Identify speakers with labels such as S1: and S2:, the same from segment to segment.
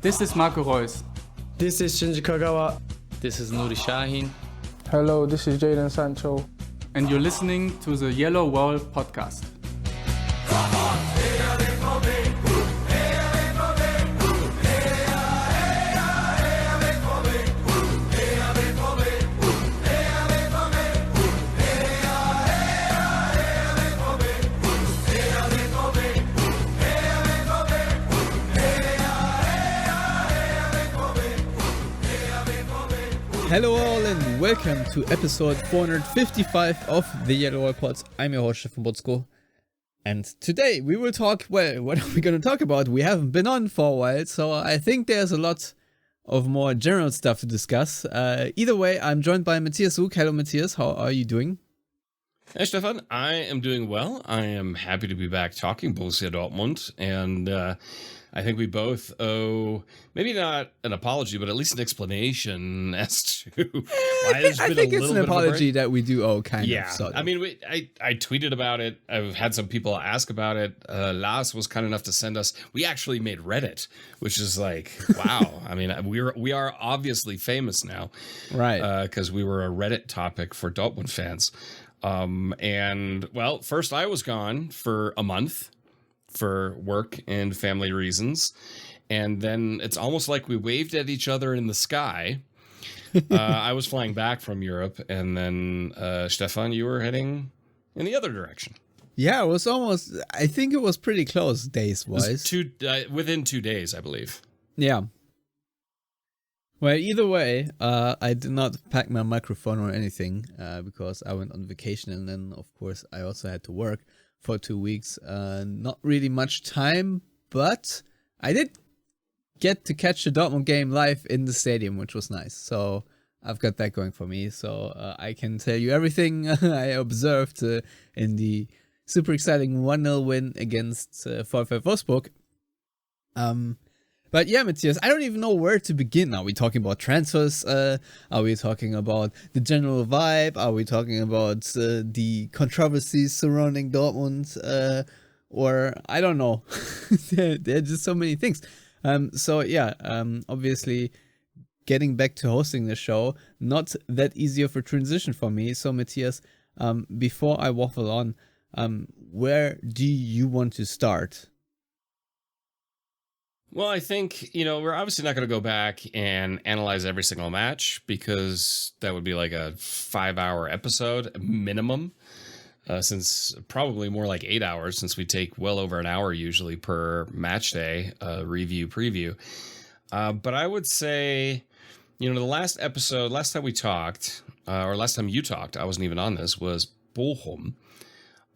S1: This is Marco Reus.
S2: This is Shinji Kagawa.
S3: This is Nuri Shahin.
S4: Hello, this is Jadon Sancho.
S1: And you're listening to the Yellowwall podcast.
S5: Hello all and welcome to episode 455 of the Yellowwallpod. I'm your host, Stefan Butzko. And today we will talk, well, what are we going to talk about? We haven't been on for a while, so I think there's a lot of more general stuff to discuss. Either way, I'm joined by Matthias Zug. Hello Matthias, how are you doing?
S3: Hey Stefan, I am doing well. I am happy to be back talking Borussia Dortmund, and I think we both owe, maybe not an apology, but at least an explanation as to why there's been a little bit of a break. I think
S5: it's an apology that we do owe, kind of.
S3: Yeah, I mean, I tweeted about it. I've had some people ask about it. Lars was kind enough to send us. We actually made Reddit, which is like, wow. I mean, we are obviously famous now,
S5: right?
S3: Because we were a Reddit topic for Dortmund fans. And well, first I was gone for a month for work and family reasons. And then it's almost like we waved at each other in the sky. I was flying back from Europe, and then Stefan, you were heading in the other direction.
S5: Yeah, it was almost, I think it was pretty close days-wise.
S3: Within 2 days, I believe.
S5: Yeah. Well, either way, I did not pack my microphone or anything because I went on vacation, and then, of course, I also had to work for 2 weeks. Not really much time, but I did get to catch the Dortmund game live in the stadium, which was nice. So I've got that going for me. So I can tell you everything I observed in the super exciting 1-0 win against VfL Wolfsburg. But yeah, Matthias, I don't even know where to begin. Are we talking about transfers? Are we talking about the general vibe? Are we talking about the controversies surrounding Dortmund? Or I don't know. there are just so many things. Obviously, getting back to hosting the show, not that easy of a transition for me. So Matthias, before I waffle on, where do you want to start?
S3: Well, I think, we're obviously not going to go back and analyze every single match because that would be like a 5-hour episode minimum, since probably more like 8 hours, since we take well over an hour usually per match day review preview. But I would say, the last time we talked, or last time you talked, I wasn't even on this, was Bochum.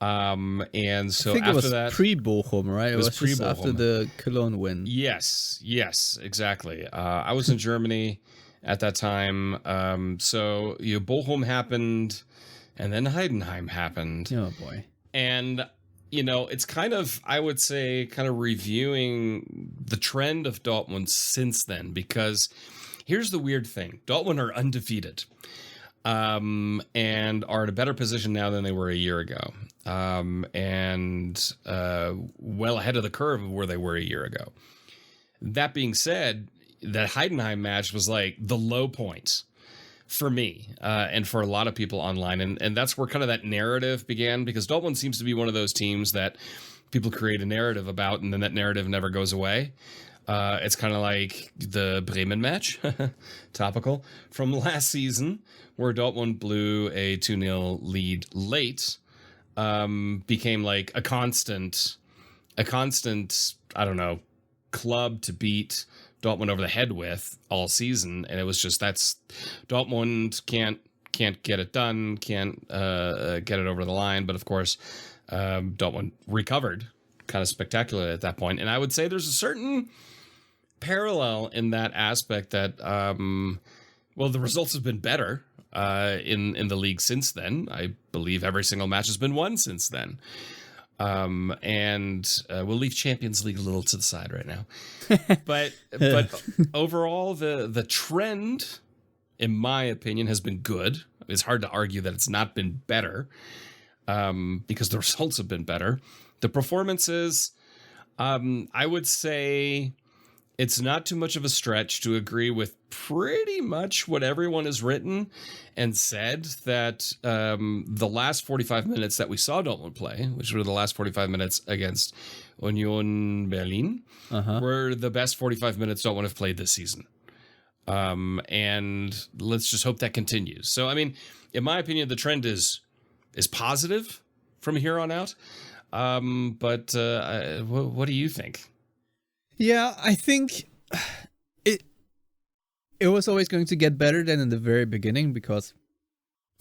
S3: And so
S5: I think
S3: after
S5: it was
S3: that,
S5: pre-Bochum, right? It was just after the Cologne win.
S3: Yes, exactly. I was in Germany at that time. So Bochum happened, and then Heidenheim happened.
S5: Oh boy!
S3: And it's kind of, I would say, kind of reviewing the trend of Dortmund since then, because here's the weird thing: Dortmund are undefeated. And are in a better position now than they were a year ago. And well ahead of the curve of where they were a year ago. That being said, that Heidenheim match was like the low point for me and for a lot of people online. And that's where kind of that narrative began, because Dortmund seems to be one of those teams that people create a narrative about, and then that narrative never goes away. It's kind of like the Bremen match, topical, from last season, where Dortmund blew a 2-0 lead late, became like a constant, I don't know, club to beat Dortmund over the head with all season. And it was just, that's Dortmund can't get it done, can't get it over the line. But of course, Dortmund recovered kind of spectacularly at that point. And I would say there's a certain parallel in that aspect that, the results have been better in the league since then. I believe every single match has been won since then. And we'll leave Champions League a little to the side right now. But overall, the trend, in my opinion, has been good. It's hard to argue that it's not been better, because the results have been better. The performances, I would say, it's not too much of a stretch to agree with pretty much what everyone has written and said, that the last 45 minutes that we saw Dortmund play, which were the last 45 minutes against Union Berlin, were the best 45 minutes Dortmund have played this season. And let's just hope that continues. So, I mean, in my opinion, the trend is positive from here on out. But what do you think?
S5: Yeah, I think it was always going to get better than in the very beginning, because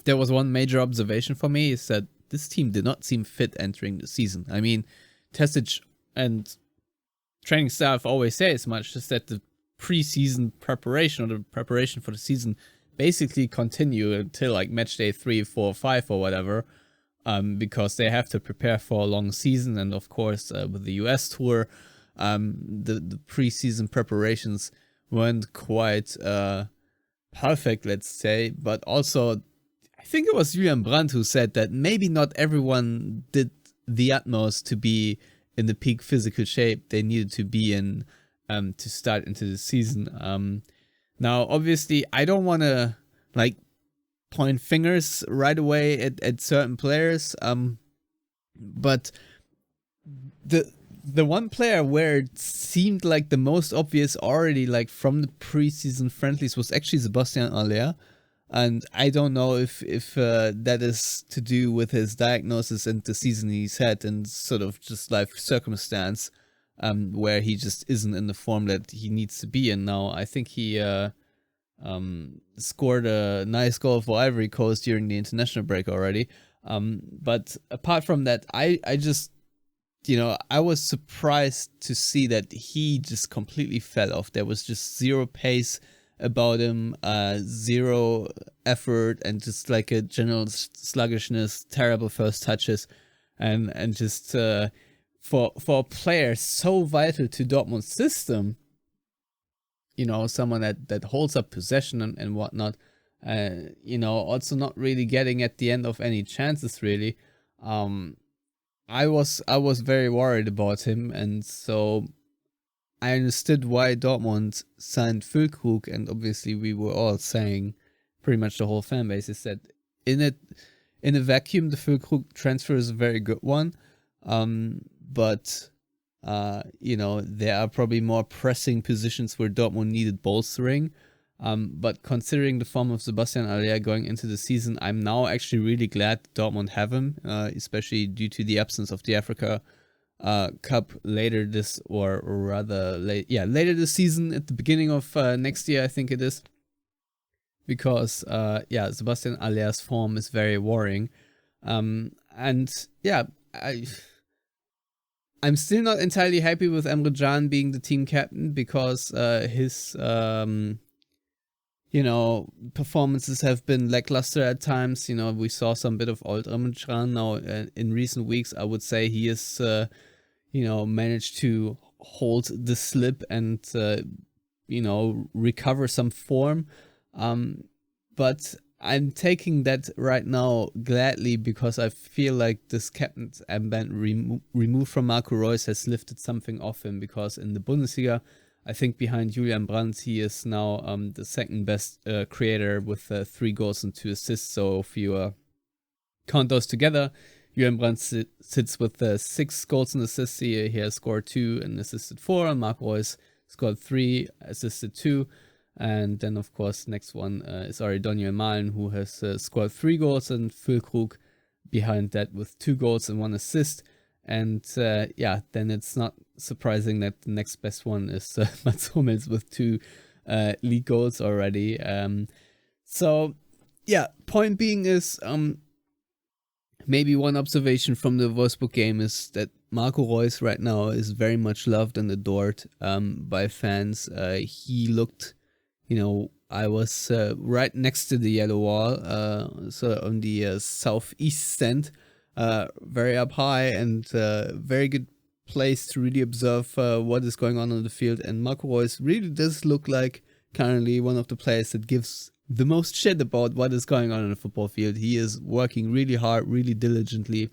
S5: there was one major observation for me, is that this team did not seem fit entering the season. I mean, Tesic and training staff always say as much, just that the preseason preparation, or the preparation for the season, basically continue until like match day 3, 4, 5 or whatever, because they have to prepare for a long season. And of course, with the US tour, the preseason preparations weren't quite perfect, let's say. But also, I think it was Julian Brandt who said that maybe not everyone did the utmost to be in the peak physical shape they needed to be in to start into the season. Now, obviously, I don't want to like point fingers right away at certain players, but the one player where it seemed like the most obvious already, like from the preseason friendlies, was actually Sebastian Aller. And I don't know if that is to do with his diagnosis and the season he's had, and sort of just life circumstance, where he just isn't in the form that he needs to be in now. I think he scored a nice goal for Ivory Coast during the international break already. But apart from that, I just, I was surprised to see that he just completely fell off. There was just zero pace about him, zero effort, and just like a general sluggishness, terrible first touches, and just for a player so vital to Dortmund's system, someone that holds up possession and whatnot, also not really getting at the end of any chances really. I was very worried about him, and so I understood why Dortmund signed Füllkrug, and obviously we were all saying, pretty much the whole fan base, is that in a vacuum, the Füllkrug transfer is a very good one, but there are probably more pressing positions where Dortmund needed bolstering. But considering the form of Sebastian Aller going into the season, I'm now actually really glad Dortmund have him, especially due to the absence of the Africa Cup later this, or rather later this season, at the beginning of next year, I think it is, because Sebastian Aller's form is very worrying, I'm still not entirely happy with Emre Can being the team captain, because his performances have been lackluster at times. We saw some bit of old Emre Can now in recent weeks. I would say he is managed to hold the slip and recover some form, but I'm taking that right now gladly, because I feel like this captain's armband removed from Marco Reus has lifted something off him, because in the Bundesliga, I think behind Julian Brandt, he is now the second best creator with 3 goals and 2 assists. So if you count those together, Julian Brandt sits with 6 goals and assists. He has scored 2 and assisted 4, and Marco Reus scored 3, assisted 2. And then, of course, next one is Daniel Malen, who has scored 3 goals, and Füllkrug behind that with 2 goals and 1 assist. And then it's not surprising that the next best one is Mats Hummels with 2 league goals already. Point being is, maybe one observation from the Wolfsburg game is that Marco Reus right now is very much loved and adored by fans. He looked, I was right next to the yellow wall, so on the southeast stand, very up high, and very good place to really observe what is going on the field. And Marco Reus really does look like currently one of the players that gives the most shit about what is going on the football field. He is working really hard, really diligently,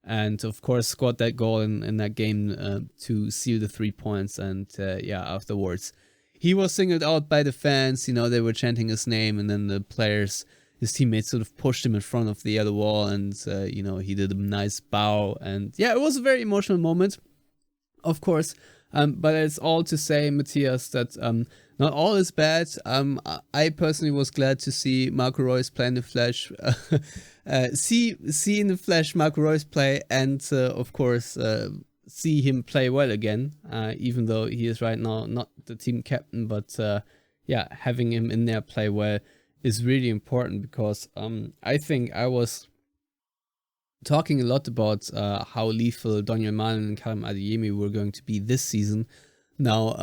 S5: and of course scored that goal in that game to seal the 3 points. And afterwards he was singled out by the fans. They were chanting his name, and then the players, his teammates, sort of pushed him in front of the yellow wall, and he did a nice bow, and it was a very emotional moment, of course. But it's all to say, Matthias, that not all is bad. I personally was glad to see Marco Reus play in the flesh, see in the flesh Marco Reus play, and of course see him play well again, even though he is right now not the team captain. But having him in there play well is really important, because I think I was talking a lot about how lethal Daniel Malen and Karim Adeyemi were going to be this season. Now,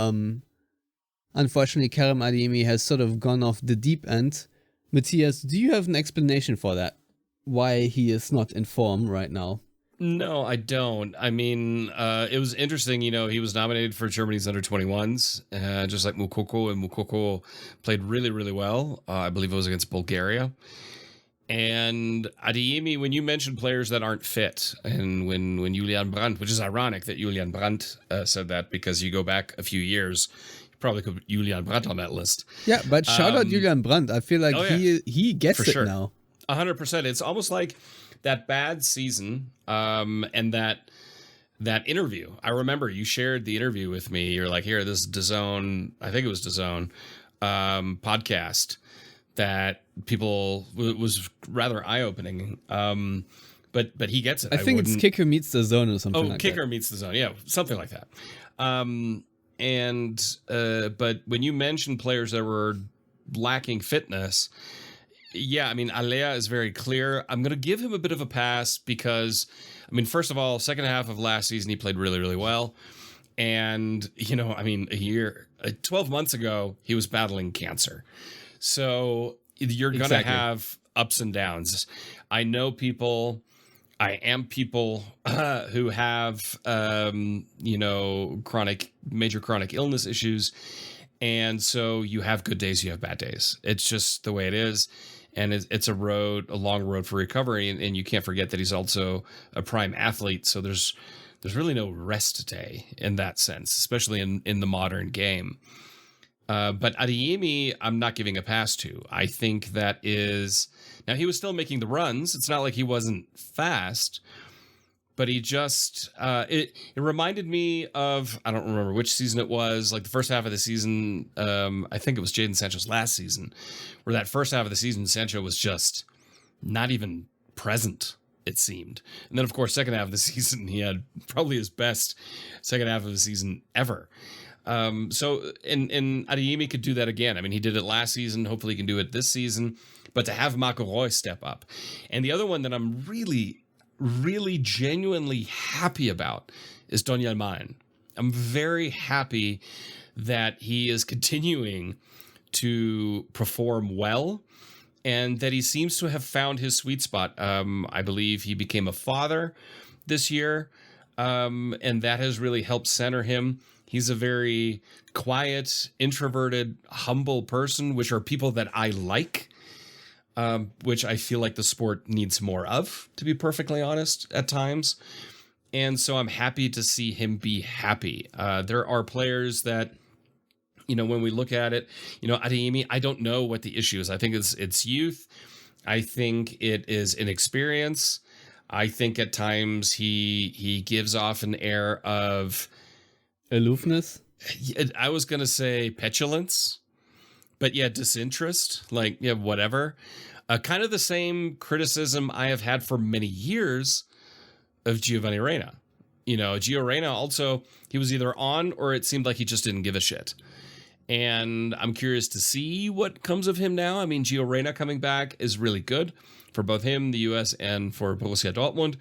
S5: unfortunately, Karim Adeyemi has sort of gone off the deep end. Matthias, do you have an explanation for that? Why he is not in form right now?
S3: No, I don't. I mean, it was interesting, he was nominated for Germany's under-21s, just like Moukoko, and Moukoko played really, really well. I believe it was against Bulgaria. And Adeyemi, when you mentioned players that aren't fit, and when Julian Brandt, which is ironic that Julian Brandt said that, because you go back a few years, you probably could put Julian Brandt on that list.
S5: Yeah, but shout out Julian Brandt. I feel like he gets
S3: for
S5: it
S3: sure.
S5: now.
S3: 100%. It's almost like that bad season, and that interview. I remember you shared the interview with me. You're like, here, this DAZN, I think it was DAZN, podcast that people was rather eye-opening. But he gets it.
S5: I think it's Kicker Meets the Zone or something like that.
S3: Kicker Meets the Zone. Yeah, something like that. But when you mentioned players that were lacking fitness, I mean, Alea is very clear. I'm going to give him a bit of a pass because, I mean, first of all, second half of last season, he played really, really well. And, I mean, 12 months ago, he was battling cancer. So you're going to have ups and downs. I know people, I am people who have, major chronic illness issues. And so you have good days, you have bad days. It's just the way it is. And it's a long road for recovery. And you can't forget that he's also a prime athlete. So there's really no rest day in that sense, especially in the modern game. But Adeyemi, I'm not giving a pass to. I think that is... Now, he was still making the runs. It's not like he wasn't fast, but he just... It reminded me of... I don't remember which season it was, like the first half of the season. I think it was Jadon Sancho's last season, where that first half of the season, Sancho was just not even present, it seemed. And then, of course, second half of the season, he had probably his best second half of the season ever. So Adeyemi could do that again. I mean, he did it last season. Hopefully he can do it this season. But to have Marco Reus step up. And the other one that I'm really, really genuinely happy about is Daniel Malen. I'm very happy that he is continuing to perform well and that he seems to have found his sweet spot. I believe he became a father this year, and that has really helped center him. He's a very quiet, introverted, humble person, which are people that I like, which I feel like the sport needs more of, to be perfectly honest, at times. And so I'm happy to see him be happy. There are players that, when we look at it, Adeyemi, I don't know what the issue is. I think it's youth. I think it is inexperience. I think at times he gives off an air of...
S5: aloofness?
S3: I was going to say petulance, but disinterest, whatever. Kind of the same criticism I have had for many years of Giovanni Reina. Gio Reyna also, he was either on or it seemed like he just didn't give a shit. And I'm curious to see what comes of him now. I mean, Gio Reyna coming back is really good for both him, the US, and for Borussia Dortmund.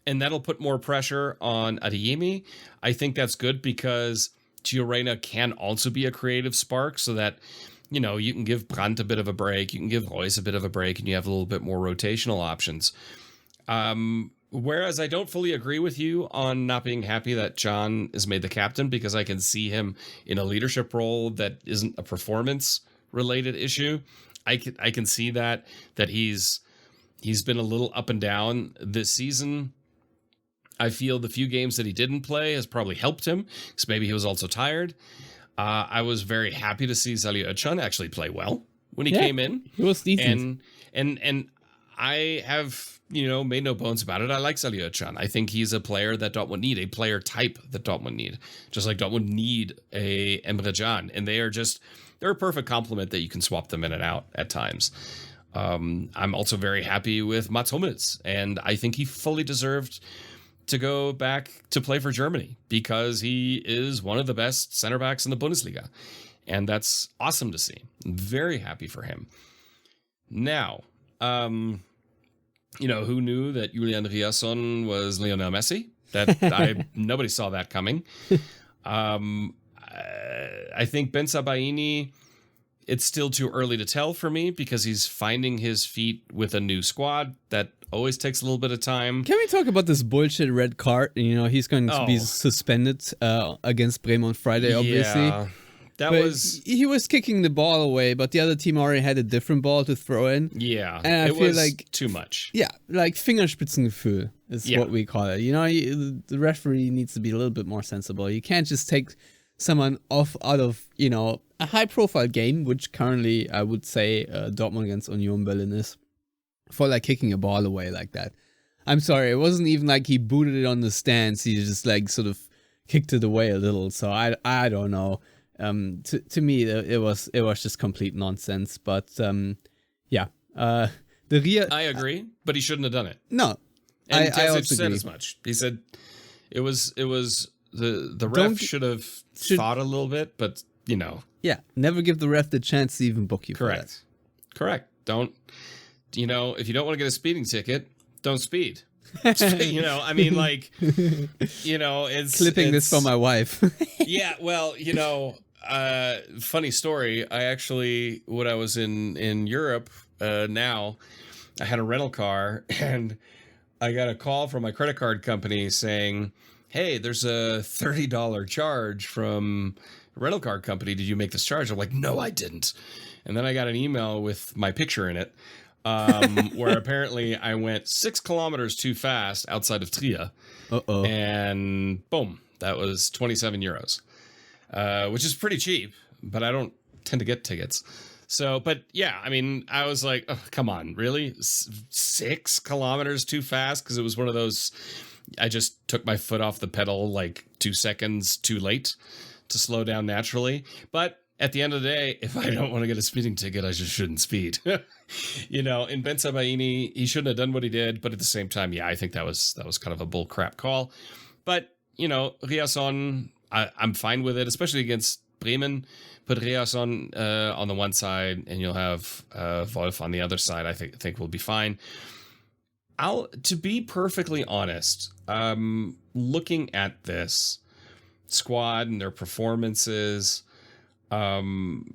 S3: And that'll put more pressure on Adeyemi. I think that's good because Gio Reyna can also be a creative spark so that, you can give Brandt a bit of a break, you can give Reus a bit of a break, and you have a little bit more rotational options. Whereas I don't fully agree with you on not being happy that John is made the captain, because I can see him in a leadership role that isn't a performance-related issue. I can see that he's been a little up and down this season. I feel the few games that he didn't play has probably helped him, because maybe he was also tired. I was very happy to see Yellowwallpod actually play well when he came in.
S5: It was decent.
S3: And I have, made no bones about it. I like Yellowwallpod. I think he's a player that Dortmund need, a player type that Dortmund need. Just like Dortmund need a Emre Can. And they're a perfect complement that you can swap them in and out at times. I'm also very happy with Mats Hummels, and I think he fully deserved to go back to play for Germany because he is one of the best center backs in the Bundesliga. And that's awesome to see. I'm very happy for him. Now, who knew that Julian Riasson was Lionel Messi? Nobody saw that coming. I think Ben Sabaini, it's still too early to tell for me because he's finding his feet with a new squad. That always takes a little bit of time.
S5: Can we talk about this bullshit red card? He's going to be suspended against Bremen on Friday, obviously.
S3: Yeah,
S5: he was kicking the ball away, but the other team already had a different ball to throw in.
S3: Yeah,
S5: and I feel like
S3: too much.
S5: Yeah, like Fingerspitzengefühl is what we call it. The referee needs to be a little bit more sensible. You can't just take someone out of a high-profile game, which currently I would say Dortmund against Union Berlin is, for like kicking a ball away like that. I'm sorry, it wasn't even like he booted it on the stands. He just like sort of kicked it away a little. So I don't know. To me, it was just complete nonsense. But I
S3: agree, but he shouldn't have done it.
S5: No,
S3: and
S5: I also
S3: said
S5: agree.
S3: as much. He said it was the ref should have thought a little bit, but
S5: Yeah, never give the ref the chance to even book you.
S3: Correct. Don't, if you don't want to get a speeding ticket, don't speed. It's
S5: clipping this for my wife.
S3: Yeah, well, funny story. I actually, when I was in Europe, now I had a rental car and I got a call from my credit card company saying, hey, there's a $30 charge from rental car company. Did you make this charge? I'm like, no, I didn't. And then I got an email with my picture in it, where apparently I went 6 kilometers too fast outside of Trier. And boom, that was 27 euros, which is pretty cheap, but I don't tend to get tickets. So, but yeah, I was like, oh, come on, really? 6 kilometers too fast? Because it was one of those, I just took my foot off the pedal like 2 seconds too late to slow down naturally. But at the end of the day, if I don't want to get a speeding ticket, I just shouldn't speed. In Ben Sabaini, he shouldn't have done what he did. But at the same time, yeah, I think that was kind of a bull crap call. But, Riasson, I'm fine with it, especially against Bremen. Put Riasson on the one side and you'll have Wolf on the other side. I think we'll be fine. To be perfectly honest, looking at this squad and their performances, Sabitzer,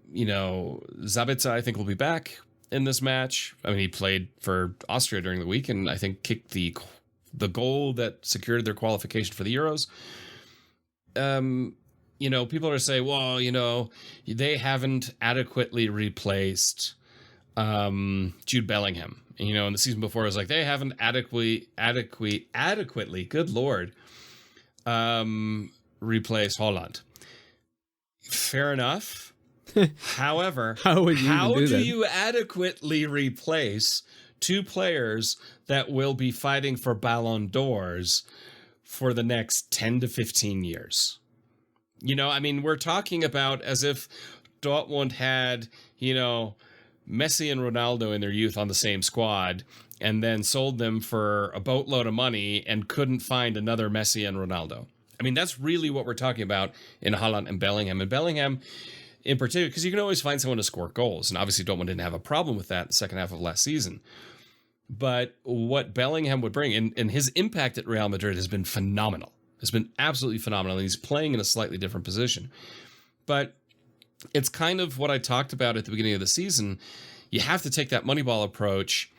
S3: I think, will be back in this match. He played for Austria during the week and I think kicked the goal that secured their qualification for the Euros. People are saying, well, they haven't adequately replaced Jude Bellingham. In the season before, it was like they haven't adequately, good Lord, replaced Holland. Fair enough. However,
S5: how
S3: do you adequately replace 2 players that will be fighting for Ballon d'Ors for the next 10 to 15 years? We're talking about as if Dortmund had, Messi and Ronaldo in their youth on the same squad and then sold them for a boatload of money and couldn't find another Messi and Ronaldo. That's really what we're talking about in Haaland and Bellingham. And Bellingham in particular, because you can always find someone to score goals. And obviously Dortmund didn't have a problem with that in the second half of last season. But what Bellingham would bring, and his impact at Real Madrid has been phenomenal. It's been absolutely phenomenal. And he's playing in a slightly different position. But it's kind of what I talked about at the beginning of the season. You have to take that Moneyball approach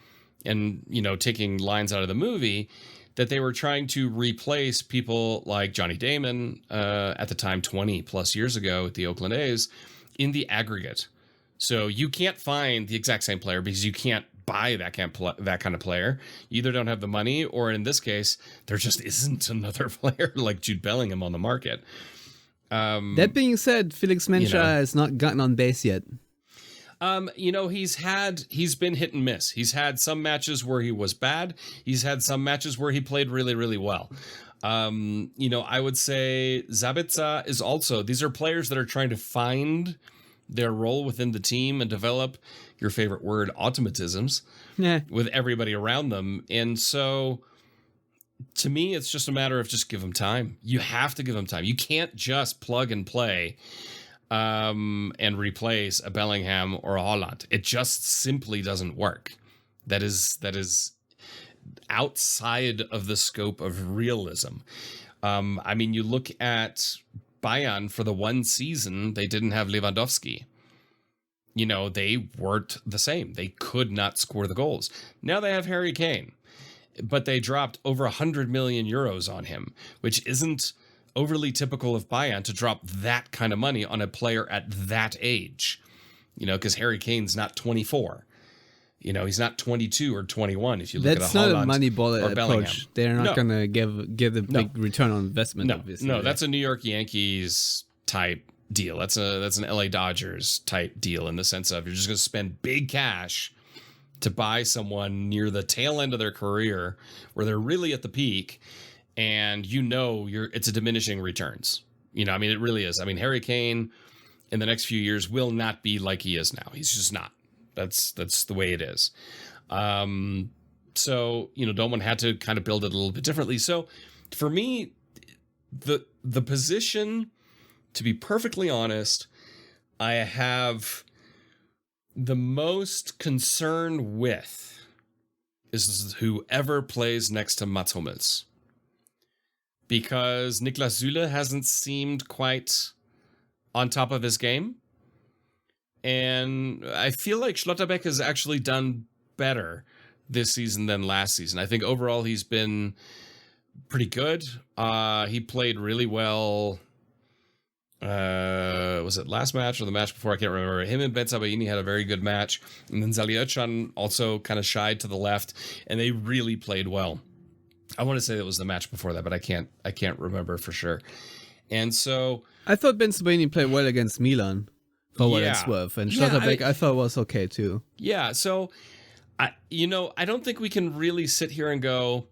S3: and, taking lines out of the movie, that they were trying to replace people like Johnny Damon, at the time 20 plus years ago at the Oakland A's, in the aggregate. So you can't find the exact same player because you can't buy that kind of player. You either don't have the money, or in this case, there just isn't another player like Jude Bellingham on the market.
S5: That being said, Felix Mencha has not gotten on base yet.
S3: He's been hit and miss. He's had some matches where he was bad. He's had some matches where he played really, really well. I would say Zabitza is also, these are players that are trying to find their role within the team and develop, your favorite word, automatisms with everybody around them. And so to me, it's just a matter of just give them time. You have to give them time. You can't just plug and play and replace a Bellingham or a Holland. It just simply doesn't work. That is outside of the scope of realism. You look at Bayern for the one season, they didn't have Lewandowski. They weren't the same. They could not score the goals. Now they have Harry Kane, but they dropped over 100 million euros on him, which isn't overly typical of Bayern to drop that kind of money on a player at that age. Because Harry Kane's not 24. He's not 22 or 21. If you look
S5: that's
S3: at
S5: not
S3: Holland
S5: a Moneyball
S3: or
S5: approach.
S3: Bellingham.
S5: They're not going to give a big return on investment. Obviously.
S3: No, that's a New York Yankees type deal. That's an LA Dodgers type deal in the sense of you're just going to spend big cash to buy someone near the tail end of their career where they're really at the peak, and it's a diminishing returns. It really is. Harry Kane in the next few years will not be like he is now. He's just not. That's the way it is. Dortmund had to kind of build it a little bit differently. So for me, the position, to be perfectly honest, I have the most concern with is whoever plays next to Mats Hummels. Because Niklas Süle hasn't seemed quite on top of his game. And I feel like Schlotterbeck has actually done better this season than last season. I think overall he's been pretty good. He played really well. Was it last match or the match before? I can't remember. Him and Ben Sabaini had a very good match. And then Zaliochan also kind of shied to the left. And they really played well. I want to say it was the match before that, but I can't remember for sure. And so
S5: I thought Ben Sabaini played well against Milan. For what it's worth. And Schlotterbeck, I thought was okay too.
S3: Yeah, so, I don't think we can really sit here and go,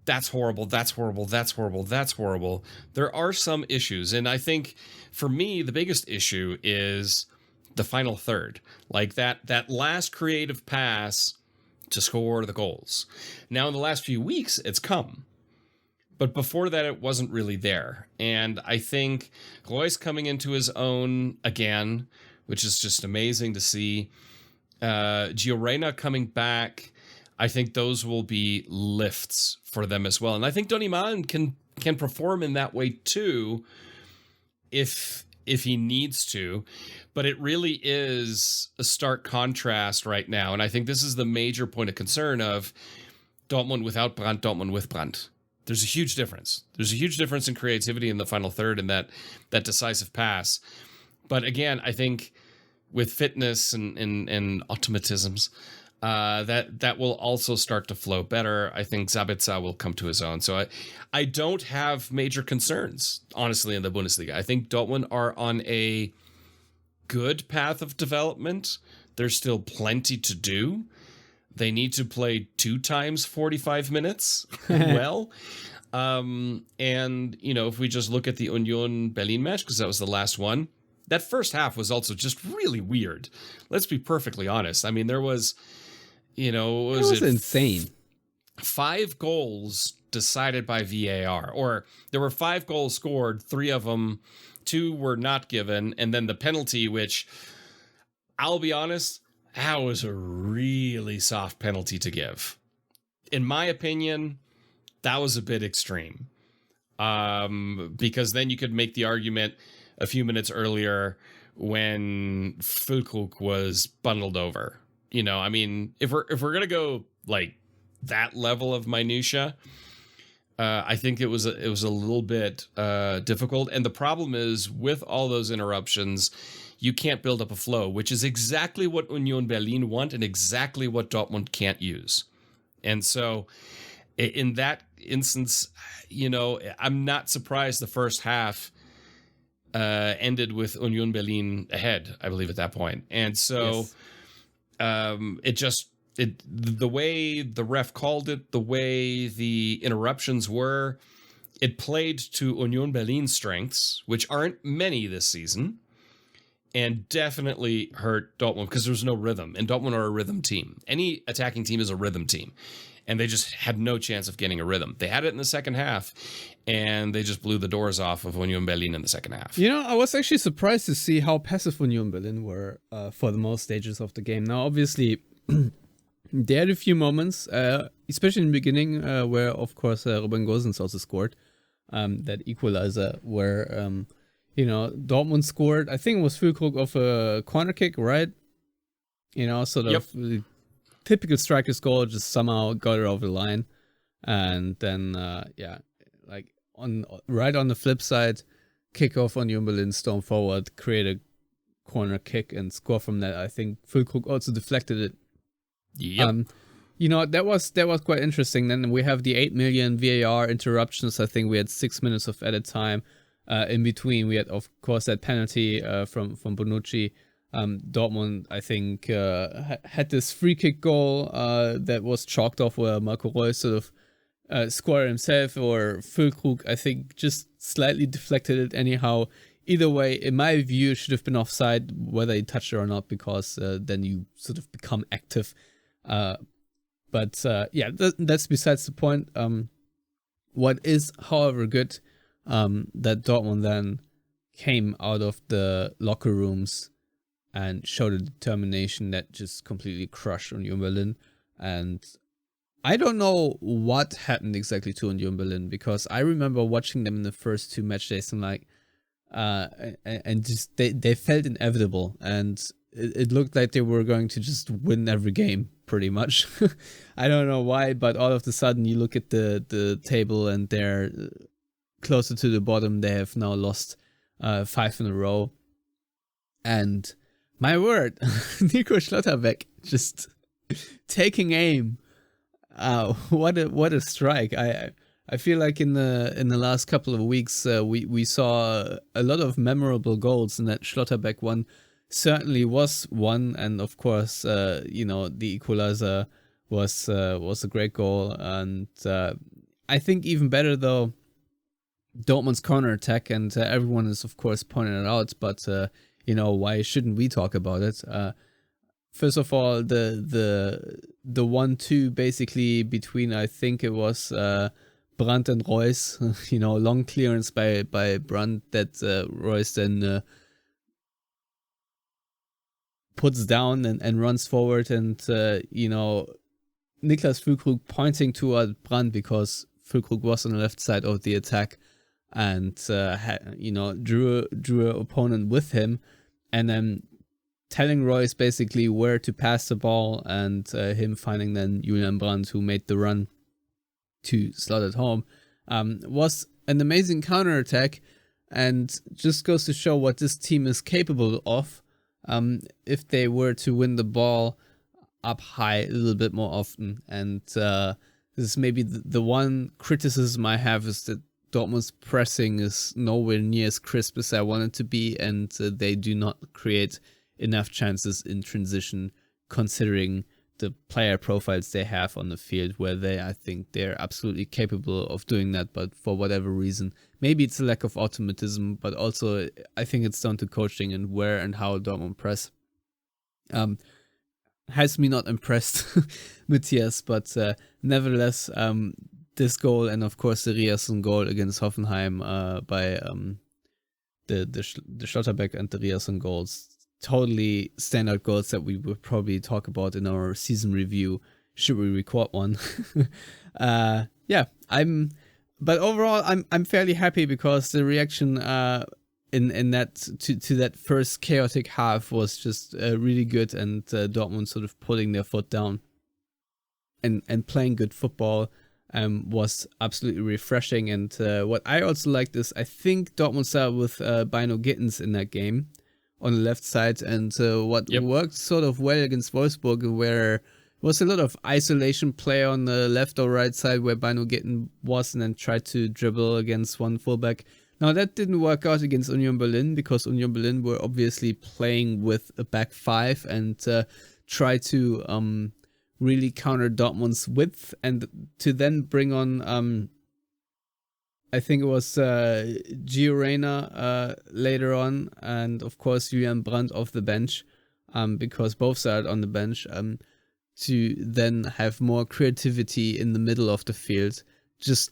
S3: that's horrible, that's horrible, that's horrible, that's horrible. There are some issues. And I think, for me, the biggest issue is the final third. Like that last creative pass to score the goals. Now, in the last few weeks, it's come. But before that, it wasn't really there. And I think Royce coming into his own again, which is just amazing to see. Gio Reyna coming back, I think those will be lifts for them as well. And I think Donny Malen can perform in that way too, if he needs to. But it really is a stark contrast right now. And I think this is the major point of concern of Dortmund without Brandt, Dortmund with Brandt. There's a huge difference. There's a huge difference in creativity in the final third and that decisive pass. But again, I think with fitness and automatisms, that will also start to flow better. I think Zabitza will come to his own. So I don't have major concerns, honestly, in the Bundesliga. I think Dortmund are on a good path of development. There's still plenty to do. They need to play 2 times 45 minutes well. And, if we just look at the Union Berlin match, because that was the last one, that first half was also just really weird. Let's be perfectly honest. There was, it was
S5: insane.
S3: 5 goals decided by VAR, or there were 5 goals scored, 3 of them, 2 were not given, and then the penalty, which I'll be honest, that was a really soft penalty to give. In my opinion, that was a bit extreme. Because then you could make the argument a few minutes earlier when Füllkrug was bundled over. If we're gonna go like that level of minutia, I think it was a little bit difficult, and the problem is with all those interruptions, you can't build up a flow, which is exactly what Union Berlin want and exactly what Dortmund can't use. And so, in that instance, I'm not surprised the first half ended with Union Berlin ahead, I believe, at that point. And so, the way the ref called it, the way the interruptions were, it played to Union Berlin's strengths, which aren't many this season, and definitely hurt Dortmund because there's no rhythm. And Dortmund are a rhythm team. Any attacking team is a rhythm team. And they just had no chance of getting a rhythm. They had it in the second half, and they just blew the doors off of Union Berlin in the second half.
S5: I was actually surprised to see how passive Union Berlin were for the most stages of the game. Now, obviously, they had a few moments, especially in the beginning, where, of course, Robin Gosens also scored that equalizer, where, Dortmund scored. I think it was Füllkrug off a corner kick, right? Sort of typical striker's goal, just somehow got it over the line. And then, right on the flip side, kick off on Union Berlin, storm forward, create a corner kick and score from that. I think Füllkrug also deflected it.
S3: Yep.
S5: That was quite interesting. Then we have the 8 million VAR interruptions. I think we had 6 minutes of added time. In between, we had, of course, that penalty from Bonucci. Dortmund, I think, had this free kick goal that was chalked off where Marco Reus sort of scored himself, or Füllkrug, I think, just slightly deflected it anyhow. Either way, in my view, it should have been offside, whether he touched it or not, because then you sort of become active. That's besides the point. What is, however, good, that Dortmund then came out of the locker rooms and showed a determination that just completely crushed Union Berlin. And I don't know what happened exactly to Union Berlin, because I remember watching them in the first two match days and and just they felt inevitable, and it looked like they were going to just win every game pretty much. I don't know why, but all of a sudden you look at the table and they're closer to the bottom. They have now lost 5 in a row, and my word, Nico Schlotterbeck just taking aim. What a strike! I feel like in the last couple of weeks we saw a lot of memorable goals, and that Schlotterbeck one certainly was one. And of course, the equalizer was a great goal. And I think even better though, Dortmund's counter attack, and everyone is of course pointing it out, but why shouldn't we talk about it? First of all, the 1-2 basically between, I think it was Brandt and Reus, long clearance by Brandt that Reus then puts down and runs forward, and Niklas Füllkrug pointing toward Brandt because Füllkrug was on the left side of the attack, and drew an opponent with him, and then telling Reus basically where to pass the ball, and him finding then Julian Brandt, who made the run to slot it home, was an amazing counterattack, and just goes to show what this team is capable of if they were to win the ball up high a little bit more often. And this is maybe the one criticism I have, is that Dortmund's pressing is nowhere near as crisp as I want it to be, and they do not create enough chances in transition, considering the player profiles they have on the field, where I think they're absolutely capable of doing that, but for whatever reason, maybe it's a lack of automatism, but also I think it's down to coaching and where and how Dortmund press. Has me not impressed, Matthias, but nevertheless, this goal, and of course the Riasson goal against Hoffenheim by the Schlotterbeck and the Riasson goals, totally standout goals that we would probably talk about in our season review, should we record one. But overall I'm fairly happy, because the reaction in that to that first chaotic half was just really good, and Dortmund sort of putting their foot down and playing good football, was absolutely refreshing. And what I also liked is I think Dortmund started with Bynoe-Gittens in that game on the left side, and what worked sort of well against Wolfsburg, where was a lot of isolation play on the left or right side where Bynoe-Gittens was, and then tried to dribble against one fullback. Now that didn't work out against Union Berlin, because Union Berlin were obviously playing with a back five and try to really counter Dortmund's width, and to then bring on I think it was Gio Reyna later on, and of course Julian Brandt off the bench, because both started on the bench, to then have more creativity in the middle of the field, just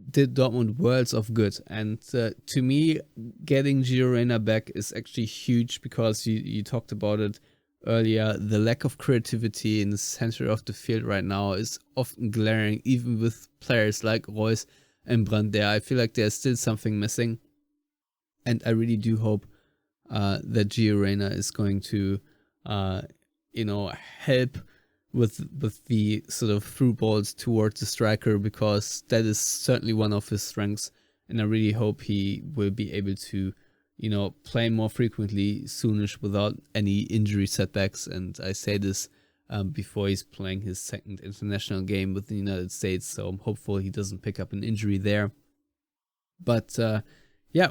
S5: did Dortmund worlds of good. And to me, getting Gio Reyna back is actually huge, because you talked about it earlier. The lack of creativity in the center of the field right now is often glaring, even with players like Reus and Brandt there. I feel like there's still something missing, and I really do hope that Gio Reyna is going to help with the sort of through balls towards the striker, because that is certainly one of his strengths, and I really hope he will be able to play more frequently soonish without any injury setbacks. And I say this before he's playing his second international game with the United States, so I'm hopeful he doesn't pick up an injury there. But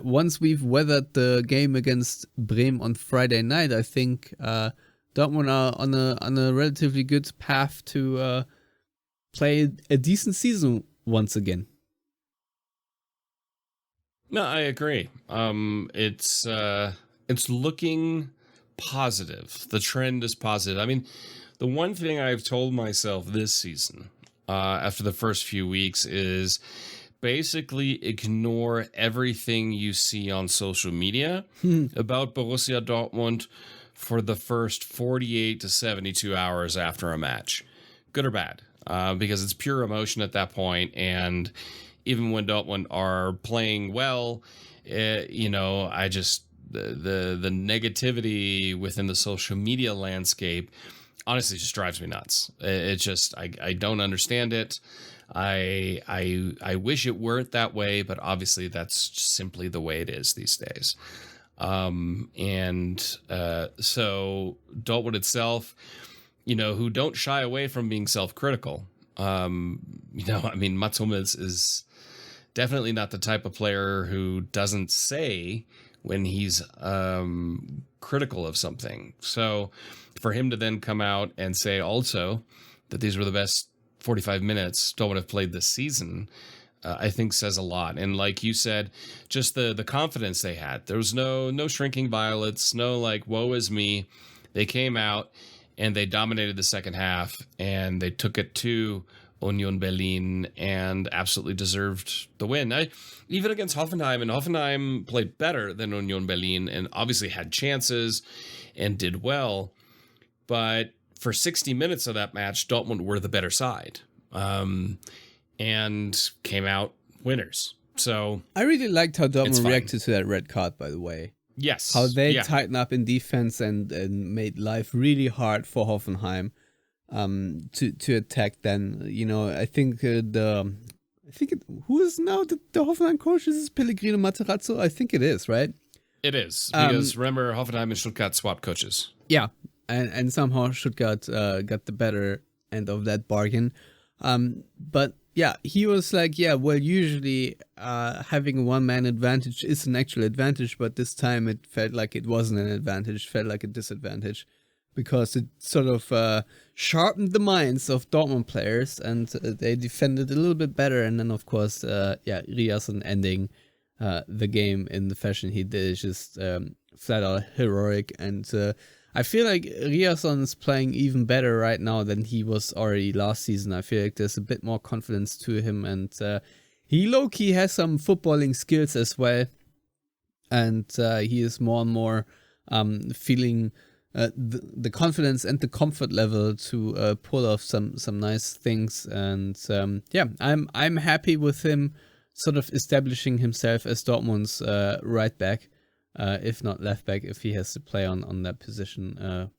S5: once we've weathered the game against Bremen on Friday night, I think Dortmund are on a relatively good path to play a decent season once again.
S3: No, I agree. It's looking positive. The trend is positive. I mean, the one thing I've told myself this season, after the first few weeks, is basically ignore everything you see on social media about Borussia Dortmund for the first 48 to 72 hours after a match, good or bad, because it's pure emotion at that point. And even when Dortmund are playing well, I just the negativity within the social media landscape honestly just drives me nuts. It just I don't understand it. I wish it weren't that way, but obviously that's simply the way it is these days. So Dortmund itself, who don't shy away from being self-critical. Mats Hummels is definitely not the type of player who doesn't say when he's critical of something. So for him to then come out and say also that these were the best 45 minutes Dortmund have played this season, I think says a lot. And like you said, just the confidence they had. There was no shrinking violets, no like, woe is me. They came out and they dominated the second half, and they took it to Union Berlin and absolutely deserved the win. Even against Hoffenheim, and Hoffenheim played better than Union Berlin and obviously had chances and did well. But for 60 minutes of that match, Dortmund were the better side. And came out winners. So
S5: I really liked how Dortmund reacted to that red card, by the way.
S3: Yes.
S5: How they tightened up in defense and made life really hard for Hoffenheim to attack then. I think who is now the Hoffenheim coach? Is this Pellegrino Materazzo? I think it is, right?
S3: It is. Because remember, Hoffenheim and Stuttgart swapped coaches.
S5: Yeah. And somehow Stuttgart got the better end of that bargain. But yeah, he was like, usually having a one-man advantage is an actual advantage, but this time it felt like it wasn't an advantage, it felt like a disadvantage, because it sort of sharpened the minds of Dortmund players, and they defended a little bit better. And then, of course, Riasson ending the game in the fashion he did is just flat out heroic. And I feel like Riasson is playing even better right now than he was already last season. I feel like there's a bit more confidence to him, and he low-key has some footballing skills as well. And he is more and more feeling the confidence and the comfort level to pull off some nice things. And I'm happy with him sort of establishing himself as Dortmund's right back. If not left back, if he has to play on that position.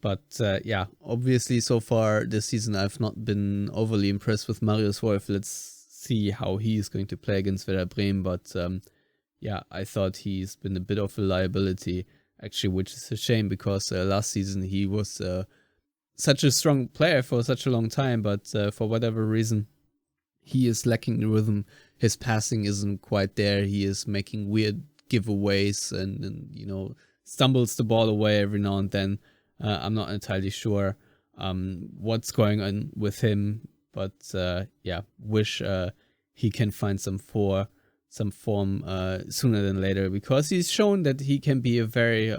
S5: But yeah, obviously so far this season I've not been overly impressed with Marius Wolf. Let's see how he is going to play against Werder Bremen. But yeah, I thought he's been a bit of a liability, actually, which is a shame because last season he was such a strong player for such a long time. But for whatever reason, he is lacking the rhythm. His passing isn't quite there. He is making weird giveaways and you know, stumbles the ball away every now and then. I'm not entirely sure what's going on with him, but yeah, wish he can find some form sooner than later, because he's shown that he can be a very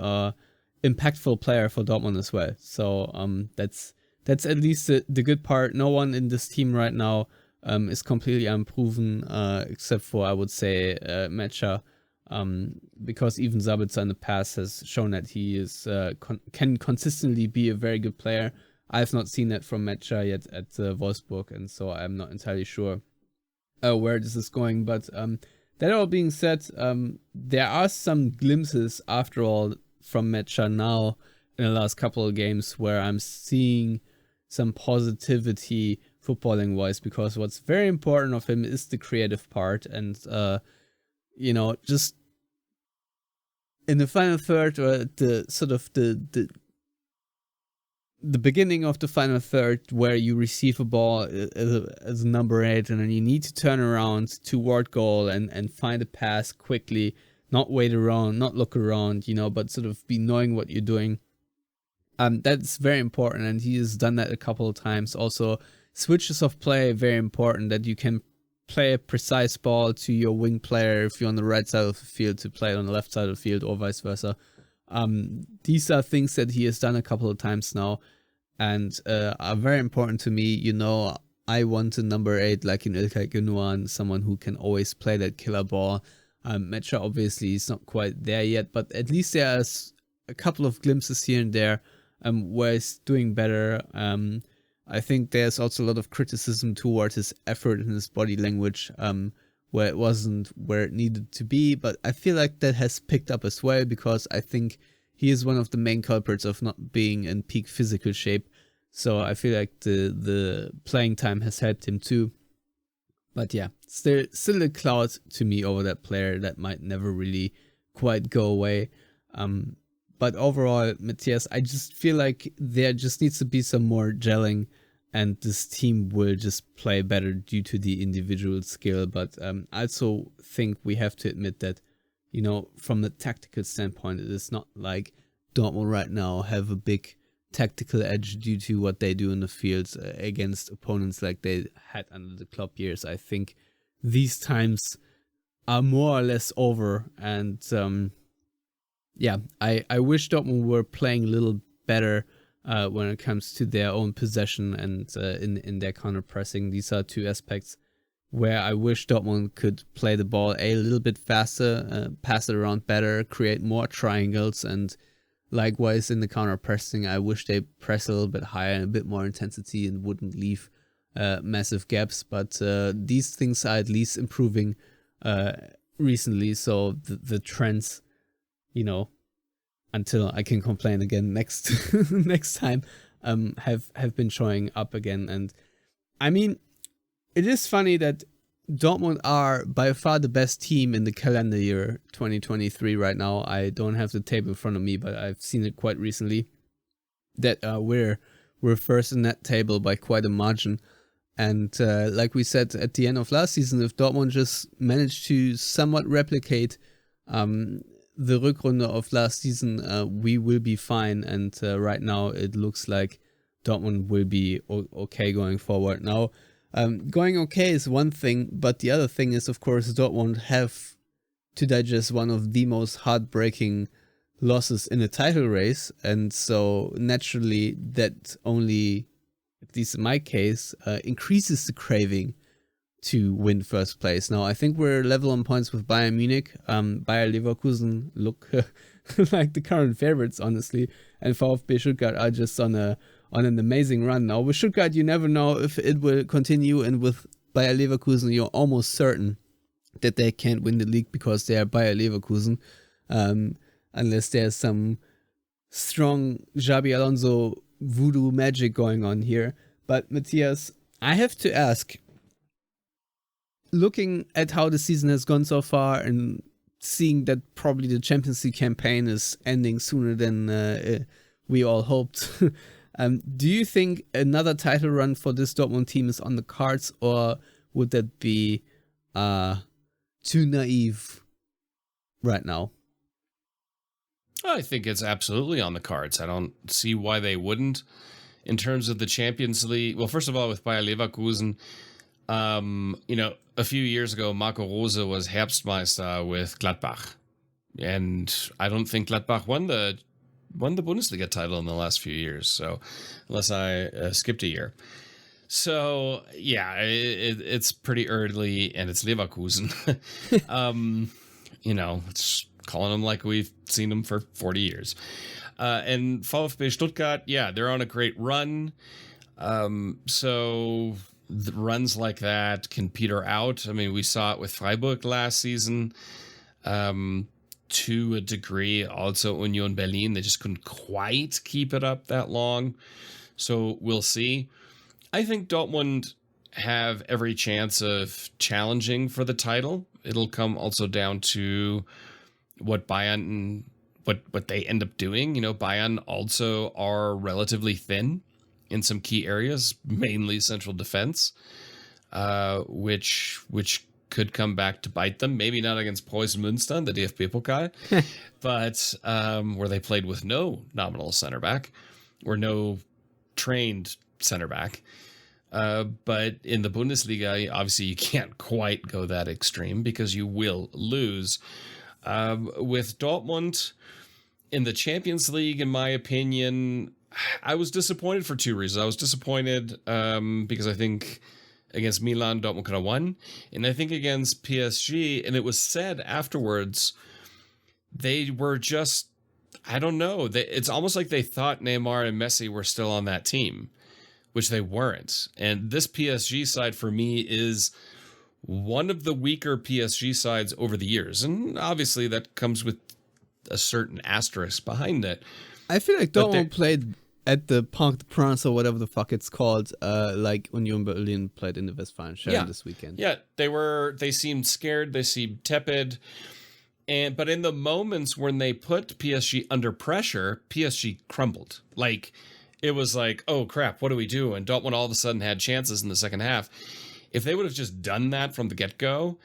S5: impactful player for Dortmund as well. So that's at least the good part. No one in this team right now is completely unproven, except for, I would say, Mecha. Because even Sabitzer in the past has shown that he is can consistently be a very good player. I've not seen that from Mecha yet at Wolfsburg, and so I'm not entirely sure where this is going. But that all being said, there are some glimpses, after all, from Mecha now in the last couple of games where I'm seeing some positivity footballing-wise, because what's very important of him is the creative part, and you know, just in the final third, or the sort of the beginning of the final third, where you receive a ball as a number 8, and then you need to turn around toward goal and find a pass quickly, not wait around, not look around, you know, but sort of be knowing what you're doing. That's very important, and he has done that a couple of times. Also, switches of play, very important, that you can play a precise ball to your wing player if you're on the right side of the field to play it on the left side of the field, or vice versa. These are things that he has done a couple of times now, and are very important to me. You know, I want a number 8 like in Ilkay Gündoğan, someone who can always play that killer ball. Mecha obviously is not quite there yet, but at least there's a couple of glimpses here and there where he's doing better. I think there's also a lot of criticism towards his effort and his body language, where it wasn't where it needed to be. But I feel like that has picked up as well, because I think he is one of the main culprits of not being in peak physical shape. So I feel like the playing time has helped him too. But yeah, still a cloud to me over that player that might never really quite go away. But overall, Matthias, I just feel like there just needs to be some more gelling, and this team will just play better due to the individual skill. But I also think we have to admit that, you know, from the tactical standpoint, it is not like Dortmund right now have a big tactical edge due to what they do in the field against opponents like they had under the Klopp years. I think these times are more or less over, and yeah, I wish Dortmund were playing a little better when it comes to their own possession and in their counter-pressing. These are two aspects where I wish Dortmund could play the ball a little bit faster, pass it around better, create more triangles, and likewise in the counter-pressing, I wish they press a little bit higher and a bit more intensity and wouldn't leave massive gaps. But these things are at least improving recently, so the trends, you know, until I can complain again next time, have been showing up again. And I mean, it is funny that Dortmund are by far the best team in the calendar year 2023 right now. I don't have the table in front of me, but I've seen it quite recently that we're first in that table by quite a margin. And like we said at the end of last season, if Dortmund just managed to somewhat replicate the Rückrunde of last season, we will be fine. And right now it looks like Dortmund will be okay going forward. Now, going okay is one thing, but the other thing is, of course, Dortmund have to digest one of the most heartbreaking losses in a title race. And so naturally that only, at least in my case, increases the craving to win first place. Now, I think we're level on points with Bayern Munich. Bayer Leverkusen look like the current favorites, honestly. And VfB Stuttgart are just on an amazing run now. With Stuttgart, you never know if it will continue. And with Bayer Leverkusen, you're almost certain that they can't win the league because they are Bayer Leverkusen. Unless there's some strong Xabi Alonso voodoo magic going on here. But Matthias, I have to ask, looking at how the season has gone so far and seeing that probably the Champions League campaign is ending sooner than we all hoped, do you think another title run for this Dortmund team is on the cards, or would that be too naive right now?
S3: I think it's absolutely on the cards. I don't see why they wouldn't. In terms of the Champions League, well, first of all, with Bayer Leverkusen, a few years ago, Marco Rose was Herbstmeister with Gladbach, and I don't think Gladbach won the Bundesliga title in the last few years. So, unless I skipped a year. So yeah, it's pretty early, and it's Leverkusen. It's calling them like we've seen them for 40 years. And VfB Stuttgart, yeah, they're on a great run. So the runs like that can peter out. I mean, we saw it with Freiburg last season. To a degree, also Union Berlin, they just couldn't quite keep it up that long. So we'll see. I think Dortmund have every chance of challenging for the title. It'll come also down to what Bayern, what they end up doing. Bayern also are relatively thin in some key areas, mainly central defense, which could come back to bite them. Maybe not against Preußen Münster, the DFB Pokal, but where they played with no nominal center back or no trained center back. But in the Bundesliga, obviously you can't quite go that extreme because you will lose. With Dortmund in the Champions League, in my opinion, I was disappointed for two reasons. I was disappointed because I think against Milan, Dortmund could have won. And I think against PSG, and it was said afterwards, they were just, I don't know. It's almost like they thought Neymar and Messi were still on that team, which they weren't. And this PSG side for me is one of the weaker PSG sides over the years. And obviously that comes with a certain asterisk behind it.
S5: I feel like Dortmund played at the Parc des Princes or whatever the fuck it's called, like Union Berlin played in the Westfalenstadion this weekend.
S3: Yeah, they seemed scared, they seemed tepid. But in the moments when they put PSG under pressure, PSG crumbled. Like, it was like, oh crap, what do we do? And Dortmund all of a sudden had chances in the second half. If they would have just done that from the get-go,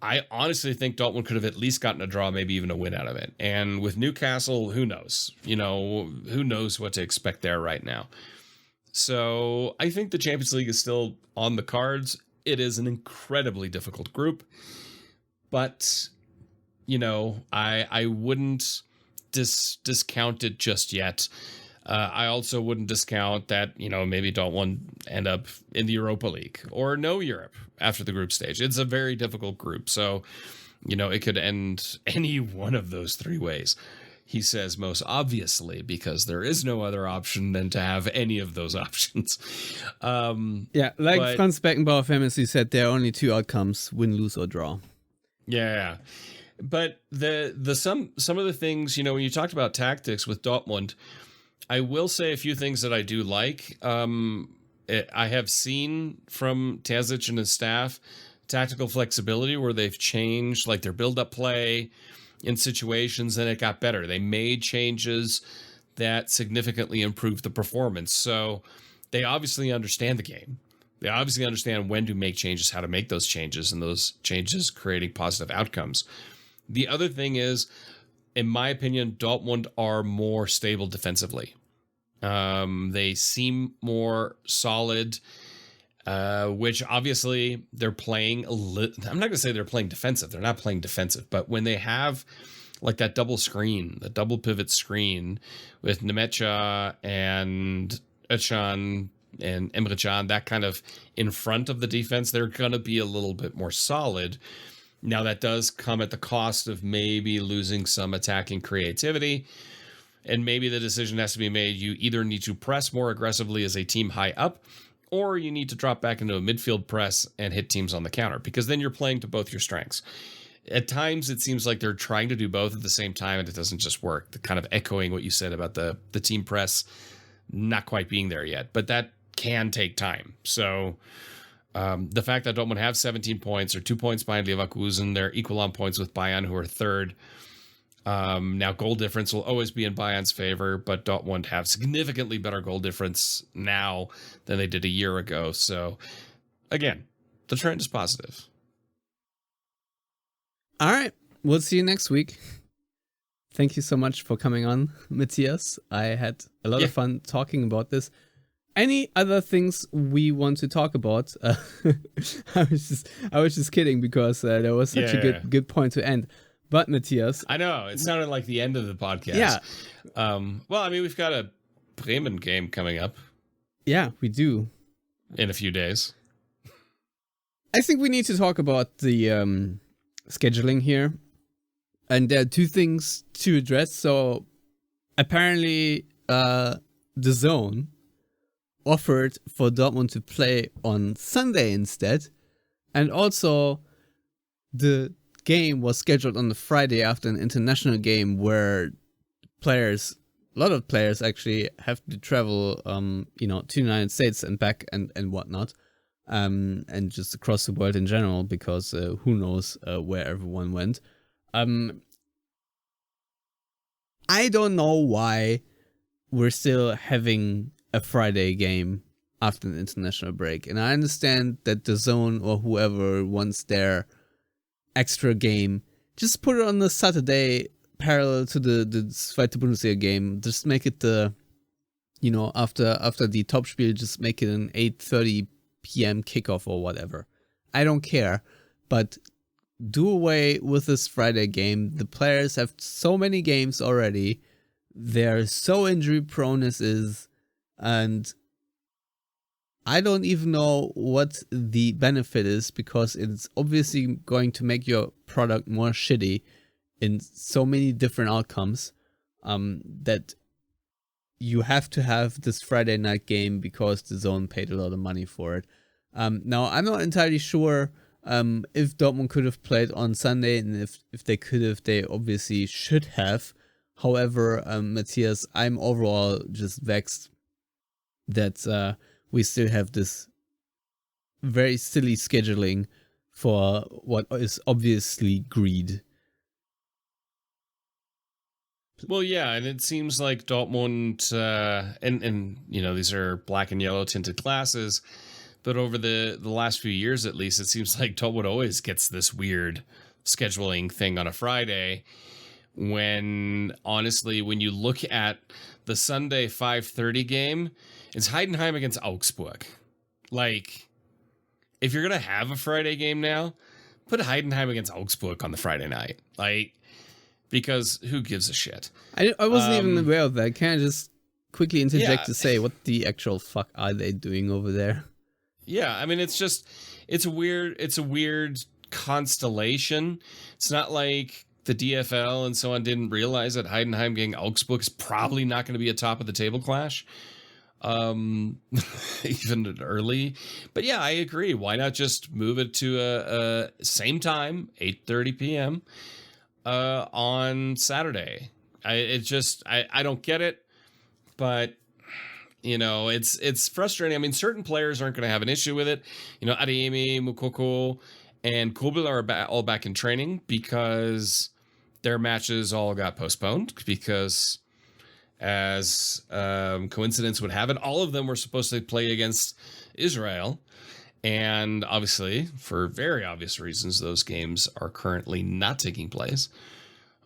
S3: I honestly think Dortmund could have at least gotten a draw, maybe even a win out of it. And with Newcastle, who knows? Who knows what to expect there right now? So I think the Champions League is still on the cards. It is an incredibly difficult group. But, I wouldn't discount it just yet. I also wouldn't discount that, maybe Dortmund end up in the Europa League or no Europe after the group stage. It's a very difficult group. So, it could end any one of those three ways. He says most obviously, because there is no other option than to have any of those options.
S5: Franz Beckenbauer famously said, there are only two outcomes: win, lose, or draw. Yeah.
S3: But some of the things, when you talked about tactics with Dortmund, I will say a few things that I do like. I have seen from Terzic and his staff tactical flexibility where they've changed like their build-up play in situations and it got better. They made changes that significantly improved the performance. So they obviously understand the game. They obviously understand when to make changes, how to make those changes, and those changes creating positive outcomes. The other thing is, in my opinion, Dortmund are more stable defensively. They seem more solid, which obviously they're playing I'm not going to say they're playing defensive. They're not playing defensive. But when they have like that double screen, the double pivot screen with Nemecha and Özcan and Emre Can, that kind of in front of the defense, they're going to be a little bit more solid. Now, that does come at the cost of maybe losing some attacking creativity. And maybe the decision has to be made. You either need to press more aggressively as a team high up, or you need to drop back into a midfield press and hit teams on the counter, because then you're playing to both your strengths. At times, it seems like they're trying to do both at the same time, and it doesn't just work. Kind of echoing what you said about the team press not quite being there yet, but that can take time. So the fact that Dortmund have 17 points, or 2 points behind Leverkusen, they're equal on points with Bayern, who are third. Now, goal difference will always be in Bayern's favor, but Dortmund have significantly better goal difference now than they did a year ago. So, again, the trend is positive.
S5: All right. We'll see you next week. Thank you so much for coming on, Matthias. I had a lot of fun talking about this. Any other things we want to talk about? I was just kidding, because there was such a good point to end. But Matthias,
S3: I know it sounded like the end of the podcast.
S5: Yeah.
S3: Well, I mean, we've got a Bremen game coming up.
S5: Yeah, we do.
S3: In a few days.
S5: I think we need to talk about the scheduling here. And there are two things to address. So apparently the Zone offered for Dortmund to play on Sunday instead. And also the game was scheduled on the Friday after an international game where a lot of players actually have to travel, to the United States and back and whatnot. And just across the world in general, because who knows where everyone went. I don't know why we're still having a Friday game after an international break. And I understand that the Zone or whoever wants their extra game, just put it on the Saturday parallel to the Zweite Bundesliga game. Just make it after the Topspiel, just make it an 8:30 p.m. kickoff or whatever. I don't care, but do away with this Friday game. The players have so many games already. They're so injury prone as is, and I don't even know what the benefit is, because it's obviously going to make your product more shitty in so many different outcomes, that you have to have this Friday night game because the Zone paid a lot of money for it. Now, I'm not entirely sure if Dortmund could have played on Sunday, and if they could have, they obviously should have. However, Matthias, I'm overall just vexed that we still have this very silly scheduling for what is obviously greed.
S3: Well, yeah, and it seems like Dortmund, and these are black and yellow tinted glasses, but over the last few years at least, it seems like Dortmund always gets this weird scheduling thing on a Friday, when honestly, when you look at the Sunday 5:30 game, it's Heidenheim against Augsburg. Like, if you're going to have a Friday game now, put Heidenheim against Augsburg on the Friday night. Like, because who gives a shit? I
S5: wasn't even aware of that. Can I just quickly interject to say, what the actual fuck are they doing over there?
S3: Yeah, I mean, it's a weird constellation. It's not like the DFL and so on didn't realize that Heidenheim getting Augsburg is probably not going to be a top of the table clash. Even early, but yeah, I agree. Why not just move it to a same time, 8:30 p.m. On Saturday? I don't get it, but it's frustrating. I mean, certain players aren't going to have an issue with it. Adeyemi, Mukoko, and Kobel are all back in training because their matches all got postponed because, as coincidence would have it, all of them were supposed to play against Israel. And obviously, for very obvious reasons, those games are currently not taking place.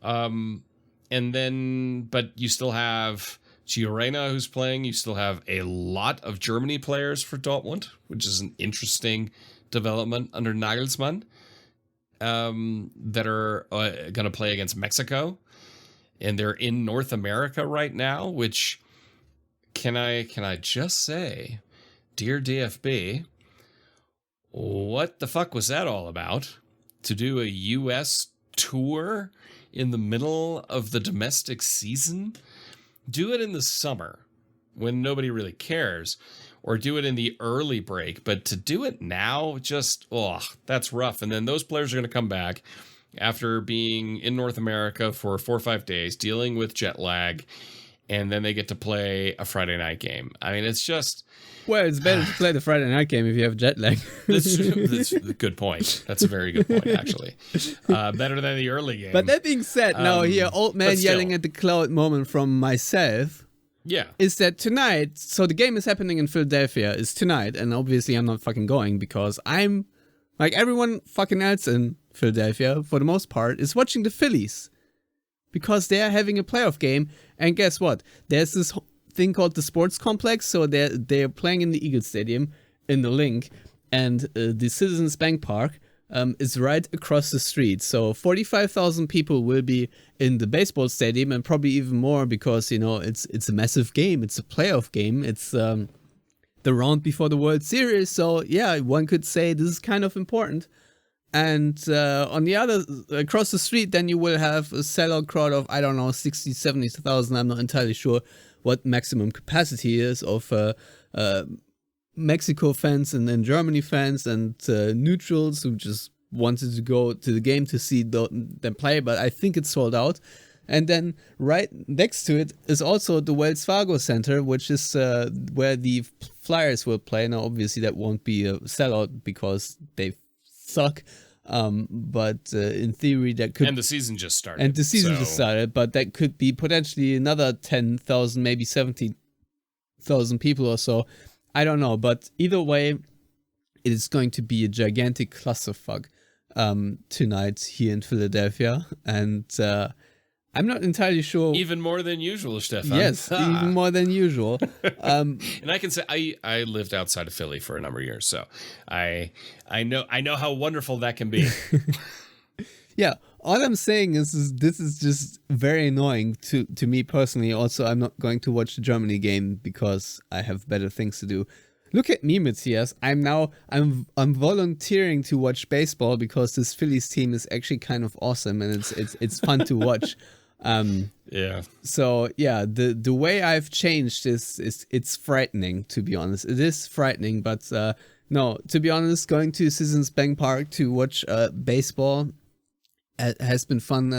S3: And then, but you still have Gio Reyna who's playing. You still have a lot of Germany players for Dortmund, which is an interesting development under Nagelsmann, that are going to play against Mexico. And they're in North America right now, which can I just say, dear DFB, what the fuck was that all about? To do a U.S. tour in the middle of the domestic season? Do it in the summer when nobody really cares, or do it in the early break. But to do it now, just, that's rough. And then those players are going to come back, after being in North America for 4 or 5 days, dealing with jet lag, and then they get to play a Friday night game. I mean, it's just...
S5: Well, it's better to play the Friday night game if you have jet lag.
S3: That's a good point. That's a very good point, actually. Better than the early game.
S5: But that being said, now here, old man yelling at the cloud moment from myself.
S3: Yeah.
S5: Is that tonight, so the game is happening in Philadelphia, is tonight, and obviously I'm not fucking going because I'm, like everyone fucking else in Philadelphia, for the most part, is watching the Phillies. Because they are having a playoff game, and guess what? There's this thing called the Sports Complex, so they're playing in the Eagles Stadium, in the Link, and the Citizens Bank Park is right across the street. So 45,000 people will be in the baseball stadium, and probably even more because, you know, it's a massive game. It's a playoff game. It's the round before the World Series. So yeah, one could say this is kind of important. And on the other, across the street, then you will have a sellout crowd of, I don't know, 60, 70,000. I'm not entirely sure what maximum capacity is of Mexico fans and Germany fans and neutrals who just wanted to go to the game to see them play, but I think it's sold out. And then right next to it is also the Wells Fargo Center, which is where the Flyers will play. Now, obviously, that won't be a sellout because they suck. But in theory, that could...
S3: And the season just started.
S5: And the season just started, but that could be potentially another 10,000, maybe 70,000 people or so. I don't know, but either way, it is going to be a gigantic clusterfuck tonight here in Philadelphia, and I'm not entirely sure.
S3: Even more than usual, Stefan.
S5: Yes, even more than usual.
S3: And I can say I lived outside of Philly for a number of years, so I know how wonderful that can be.
S5: Yeah, all I'm saying is this is just very annoying to me personally. Also, I'm not going to watch the Germany game because I have better things to do. Look at me, Matthias. I'm volunteering to watch baseball because this Phillies team is actually kind of awesome and it's fun to watch.
S3: Yeah.
S5: So yeah, the way I've changed is it's frightening, to be honest. It is frightening, but no, to be honest, going to Citizens Bank Park to watch baseball has been fun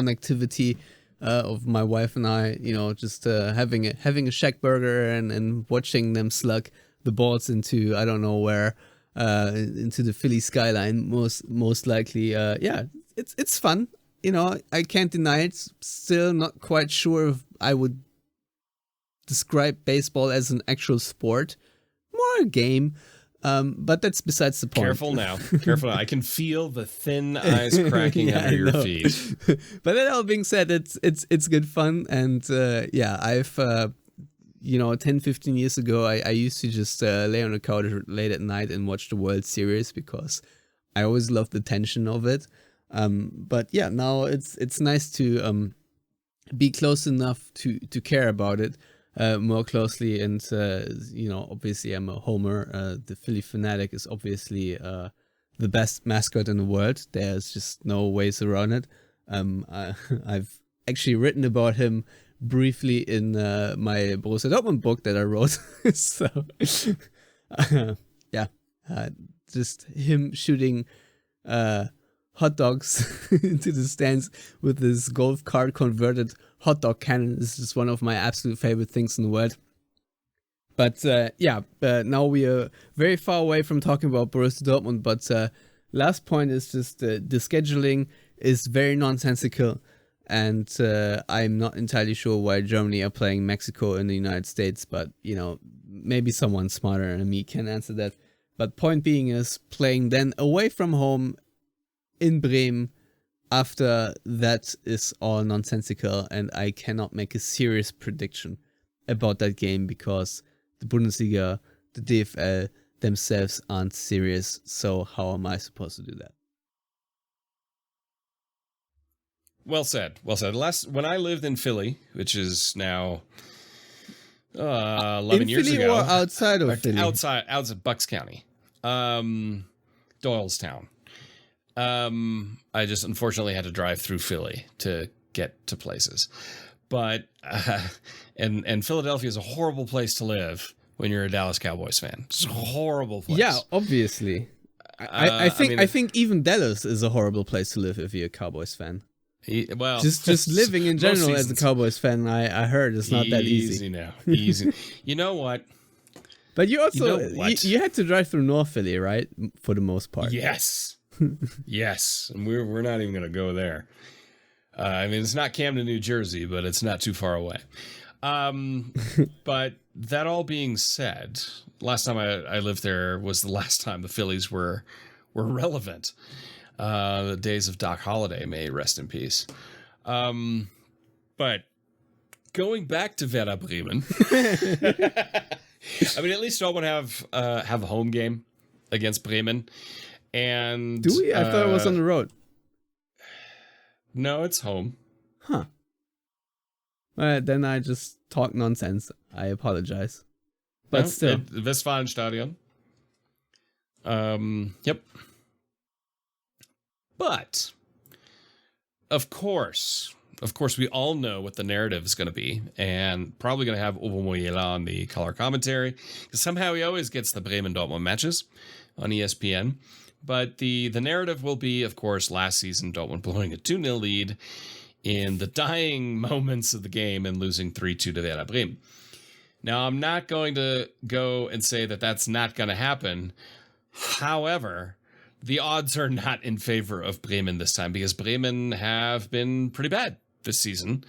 S5: activity of my wife and I, you know, just having a Shack burger and watching them slug the balls into I don't know where into the Philly skyline most likely. Yeah, it's fun, you know. I can't deny it. Still not quite sure if I would describe baseball as an actual sport, more a game. But that's besides the point.
S3: Careful now. I can feel the thin eyes cracking under your feet.
S5: But that all being said, it's good fun. And yeah, I've, 10, 15 years ago, I used to just lay on the couch late at night and watch the World Series because I always loved the tension of it. But yeah, now it's nice to be close enough to care about it. More closely, and obviously I'm a homer. The Philly fanatic is obviously the best mascot in the world. There's just no ways around it. I've actually written about him briefly in my Borussia Dortmund book that I wrote. So yeah, just him shooting hot dogs into the stands with this golf cart converted hot dog cannon is just one of my absolute favorite things in the world. But now we are very far away from talking about Borussia Dortmund. But last point is just the scheduling is very nonsensical, and I'm not entirely sure why Germany are playing Mexico in the United States. But maybe someone smarter than me can answer that. But point being is playing then away from home in Bremen. After that is all nonsensical, and I cannot make a serious prediction about that game because the Bundesliga, the DFL themselves aren't serious. So how am I supposed to do that?
S3: Well said. When I lived in Philly, which is now 11 years
S5: Philly
S3: ago,
S5: or outside of Philly?
S3: Outside Bucks County, Doylestown. I just unfortunately had to drive through Philly to get to places, but and Philadelphia is a horrible place to live when you're a Dallas Cowboys fan. It's a horrible place.
S5: Yeah, obviously. I think even Dallas is a horrible place to live if you're a Cowboys fan. Just living in general as a Cowboys fan, I heard it's not that easy.
S3: Easy. You know what?
S5: But you also you had to drive through North Philly, right? For the most part.
S3: Yes. Yes. And we're not even going to go there. I mean, it's not Camden, New Jersey, but it's not too far away. But that all being said, last time I lived there was the last time the Phillies were relevant. The days of Doc Holliday, may rest in peace. But going back to Werder Bremen, I mean, at least Dortmund have a home game against Bremen. And
S5: do we? I thought it was on the road.
S3: No, it's home.
S5: Huh. Then I just talk nonsense. I apologize. But still.
S3: Westfalenstadion. Yep. But, of course, we all know what the narrative is going to be, and probably going to have Uwe Moyela on the color commentary, because somehow he always gets the Bremen-Dortmund matches on ESPN. But the narrative will be, of course, last season, Dortmund blowing a 2-0 lead in the dying moments of the game and losing 3-2 to Werder Bremen. Now, I'm not going to go and say that that's not going to happen. However, the odds are not in favor of Bremen this time, because Bremen have been pretty bad this season,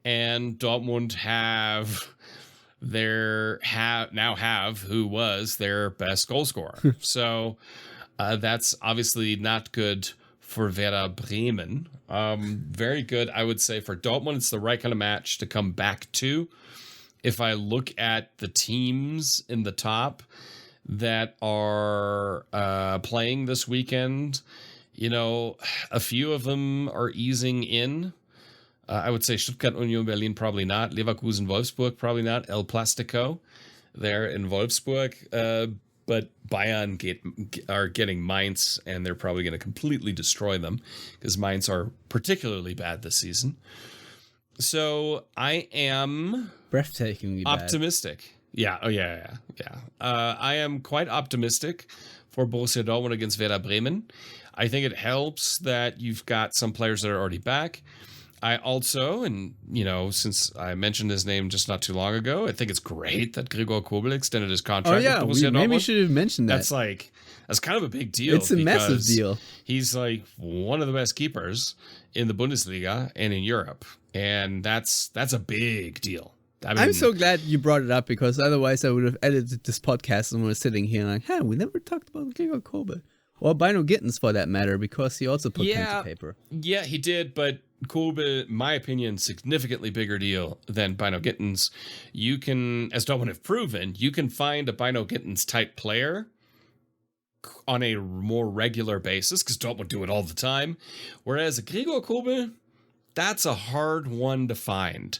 S3: and Dortmund have who was their best goal scorer. So that's obviously not good for Werder Bremen. Very good, I would say, for Dortmund. It's the right kind of match to come back to. If I look at the teams in the top that are playing this weekend, you know, a few of them are easing in. I would say Stuttgart, Union Berlin, probably not. Leverkusen, Wolfsburg, probably not. El Plastico, they're in Wolfsburg. But Bayern are getting Mainz, and they're probably going to completely destroy them, because Mainz are particularly bad this season. So I am
S5: breathtakingly
S3: optimistic.
S5: Bad.
S3: Yeah. Oh, yeah. I am quite optimistic for Borussia Dortmund against Werder Bremen. I think it helps that you've got some players that are already back. I also, and you know, since I mentioned his name just not too long ago, I think it's great that Gregor Kobel extended his contract with Borussia Dortmund. Maybe
S5: we should have mentioned that.
S3: That's kind of a big deal.
S5: It's a massive deal.
S3: He's like one of the best keepers in the Bundesliga and in Europe, and that's a big deal. I mean,
S5: I'm so glad you brought it up, because otherwise I would have edited this podcast and we're sitting here like, we never talked about Gregor Kobel. Or Bynoe-Gittens, for that matter, because he also put pen to paper. Yeah,
S3: he did, but Kobel, in my opinion, significantly bigger deal than Bynoe-Gittens. You can, as Dortmund have proven, you can find a Bynoe-Gittens type player on a more regular basis, because Dortmund do it all the time. Whereas a Gregor Kobel, that's a hard one to find.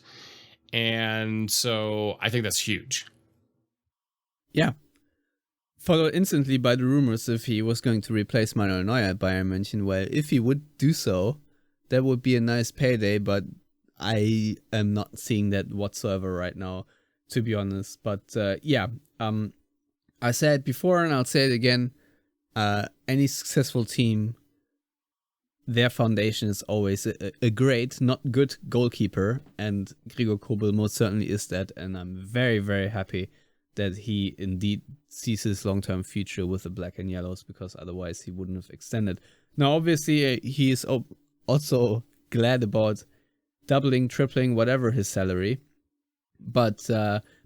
S3: And so I think that's huge.
S5: Yeah. Followed instantly by the rumors if he was going to replace Manuel Neuer at Bayern München. Well, if he would do so, that would be a nice payday, but I am not seeing that whatsoever right now, to be honest. But I said it before and I'll say it again. Any successful team, their foundation is always a great, not good goalkeeper, and Gregor Kobel most certainly is that, and I'm very, very happy that he indeed sees his long-term future with the Black and Yellows, because otherwise he wouldn't have extended. Now, obviously, he is also glad about doubling, tripling, whatever his salary, but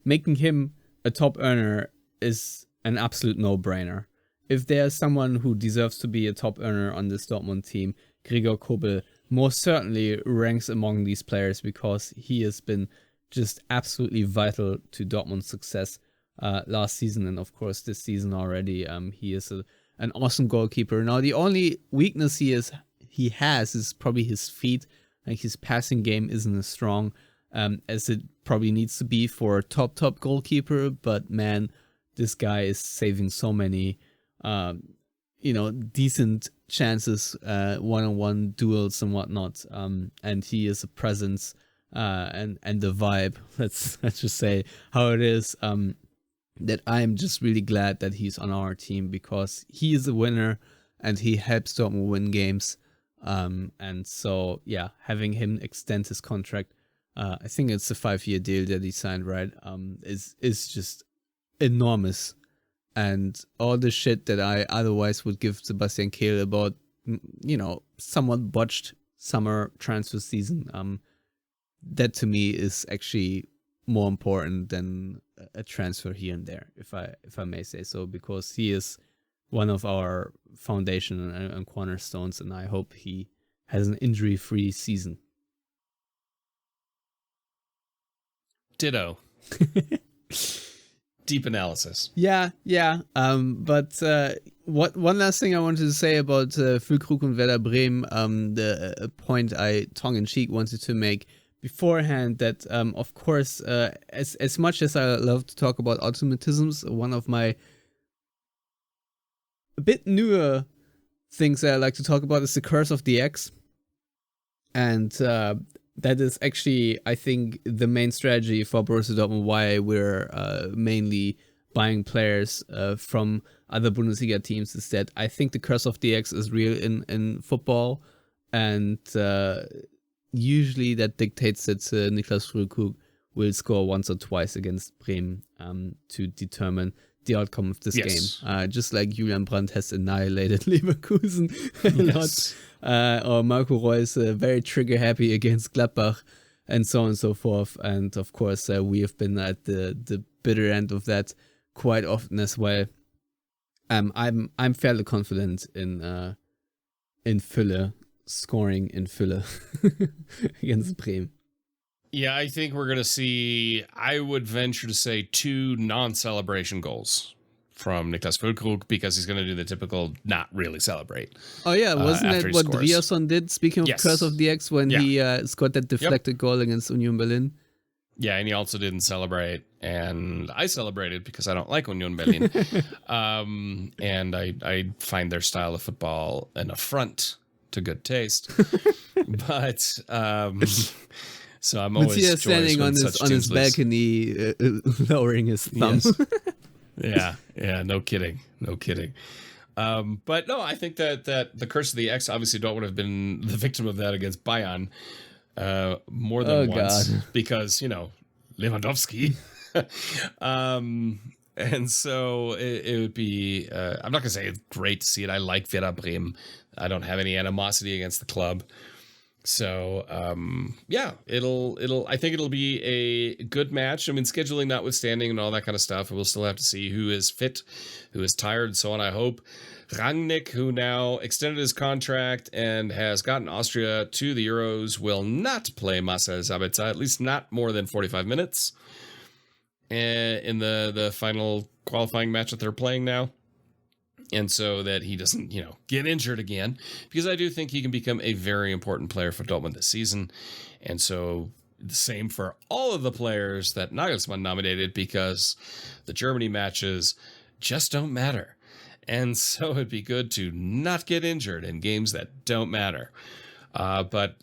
S5: making him a top earner is an absolute no-brainer. If there's someone who deserves to be a top earner on this Dortmund team, Gregor Kobel most certainly ranks among these players, because he has been just absolutely vital to Dortmund's success last season, and of course this season already. He is an awesome goalkeeper. Now, the only weakness he has is probably his feet. Like, his passing game isn't as strong as it probably needs to be for a top goalkeeper, but man, this guy is saving so many decent chances, one-on-one duels and whatnot, and he is a presence and the vibe. Let's just say how it is. that I'm just really glad that he's on our team, because he is a winner and he helps Dortmund win games. And so, yeah, having him extend his contract, I think it's a 5-year deal that he signed, right? Is just enormous. And all the shit that I otherwise would give Sebastian Kehl about, somewhat botched summer transfer season, that to me is actually more important than a transfer here and there, if I may say so, because he is one of our foundation and cornerstones, and I hope he has an injury-free season.
S3: Ditto. Deep analysis.
S5: Yeah. But one last thing I wanted to say about Füllkrug and Werder Bremen, the point I tongue-in-cheek wanted to make beforehand, that of course, as much as I love to talk about automatisms, one of my a bit newer things that I like to talk about is the curse of the X. And that is actually, I think, the main strategy for Borussia Dortmund, why we're mainly buying players from other Bundesliga teams, is that I think the curse of the X is real in football. And usually that dictates that Niklas Füllkrug will score once or twice against Bremen to determine the outcome of this game. Just like Julian Brandt has annihilated Leverkusen a lot. Or Marco Reus very trigger happy against Gladbach, and so on and so forth. And of course, we have been at the bitter end of that quite often as well. I'm fairly confident in Fülle scoring in Fülle against Bremen.
S3: Yeah, I think we're going to see, I would venture to say, 2 non-celebration goals from Niklas Füllkrug, because he's going to do the typical not really celebrate.
S5: Oh yeah, wasn't that what Riasson did, speaking of curse of the X, when he scored that deflected goal against Union Berlin?
S3: Yeah, and he also didn't celebrate, and I celebrated because I don't like Union Berlin. And I find their style of football an affront to good taste. But so I'm always
S5: Matthias standing on his balcony, lowering his thumb.
S3: Yes. Yeah, no kidding. But no, I think that the curse of the X, obviously Dortmund have been the victim of that against Bayern more than once. God. Because, Lewandowski. And so it would be, I'm not going to say it's great to see it. I like Werder Bremen. I don't have any animosity against the club. So, I think it'll be a good match. I mean, scheduling notwithstanding and all that kind of stuff, we'll still have to see who is fit, who is tired, and so on. I hope Rangnick, who now extended his contract and has gotten Austria to the Euros, will not play Marcel Sabitzer, at least not more than 45 minutes in the final qualifying match that they're playing now. And so that he doesn't, get injured again, because I do think he can become a very important player for Dortmund this season. And so the same for all of the players that Nagelsmann nominated, because the Germany matches just don't matter. And so it'd be good to not get injured in games that don't matter. But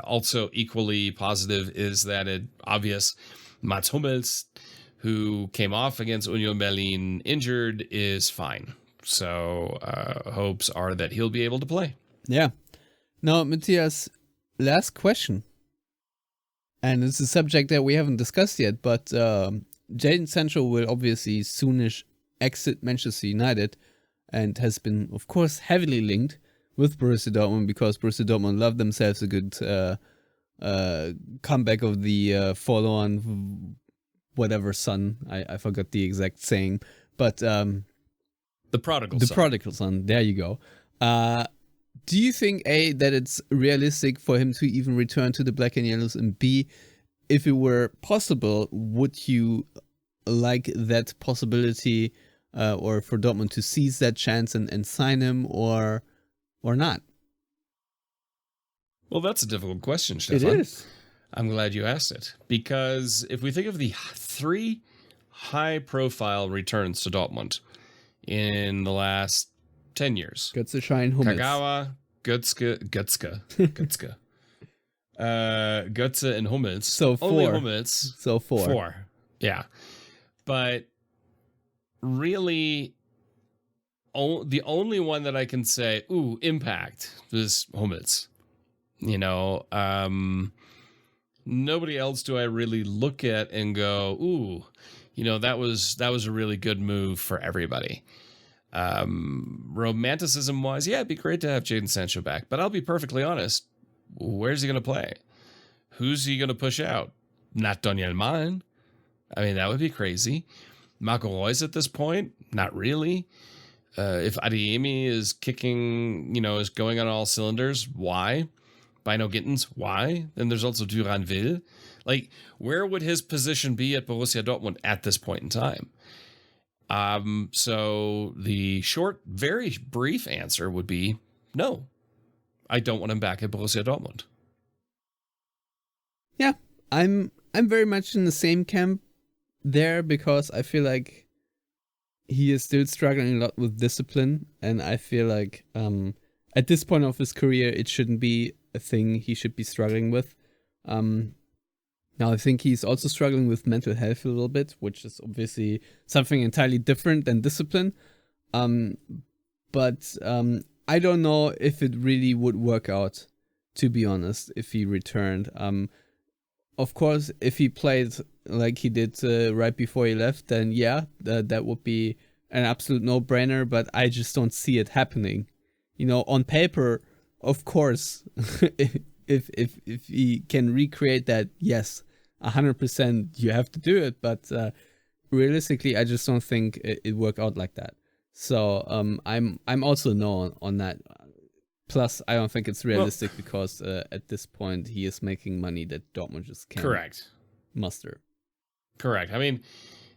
S3: also equally positive is that obvious Mats Hummels, who came off against Union Berlin injured, is fine. So hopes are that he'll be able to play.
S5: Yeah. Now, Matthias, last question. And it's a subject that we haven't discussed yet, but Jadon Sancho will obviously soonish exit Manchester United, and has been, of course, heavily linked with Borussia Dortmund, because Borussia Dortmund love themselves a good comeback of the forlorn whatever son. I forgot the exact saying, but
S3: the prodigal
S5: son. There you go. Do you think, A, that it's realistic for him to even return to the Black and Yellows, and B, if it were possible, would you like that possibility, or for Dortmund to seize that chance and sign him, or not?
S3: Well, that's a difficult question, Stefan.
S5: It is.
S3: I'm glad you asked it, because if we think of the 3 high-profile returns to Dortmund in the last 10 years.
S5: Götze, Schein, Hummels.
S3: Kagawa, Götze, Götze and Hummels.
S5: So 4.
S3: Only Hummels.
S5: So 4.
S3: 4, yeah. But really, the only one that I can say, ooh, impact is Hummels. You know, nobody else do I really look at and go, ooh, you know, that was a really good move for everybody. Romanticism wise, yeah, it'd be great to have Jadon Sancho back, but I'll be perfectly honest. Where's he going to play? Who's he going to push out? Not Daniel Mahlen. I mean, that would be crazy. Marco Reus at this point? Not really. If Adeyemi is kicking, you know, is going on all cylinders, why? Bynoe-Gittens, why? Then there's also Duranville. Like, where would his position be at Borussia Dortmund at this point in time? So the short, very brief answer would be no. I don't want him back at Borussia Dortmund.
S5: Yeah, I'm very much in the same camp there, because I feel like he is still struggling a lot with discipline, and I feel like at this point of his career it shouldn't be a thing he should be struggling with. Now I think he's also struggling with mental health a little bit, which is obviously something entirely different than discipline. But I don't know if it really would work out, to be honest, if he returned. Of course, if he played like he did right before he left, then yeah, that would be an absolute no-brainer, but I just don't see it happening. You know, on paper, of course, if he can recreate that, yes, 100% you have to do it, but realistically, I just don't think it worked out like that. So I'm also no on that. Plus, I don't think it's realistic because at this point he is making money that Dortmund just can't muster. Correct.
S3: I mean,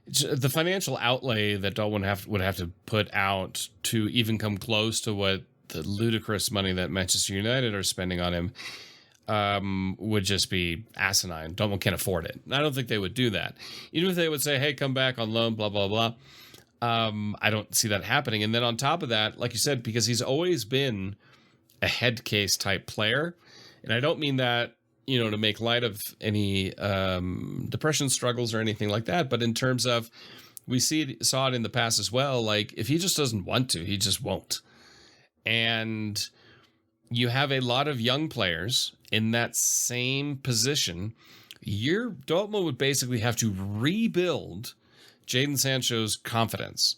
S3: the financial outlay that Dortmund would have to put out to even come close to what the ludicrous money that Manchester United are spending on him would just be asinine. Dortmund can't afford it. I don't think they would do that. Even if they would say, hey, come back on loan, blah, blah, blah. I don't see that happening. And then on top of that, like you said, because he's always been a head case type player. And I don't mean that, you know, to make light of any depression struggles or anything like that. But in terms of, we saw it in the past as well. Like, if he just doesn't want to, he just won't. And you have a lot of young players in that same position. Dortmund would basically have to rebuild Jadon Sancho's confidence.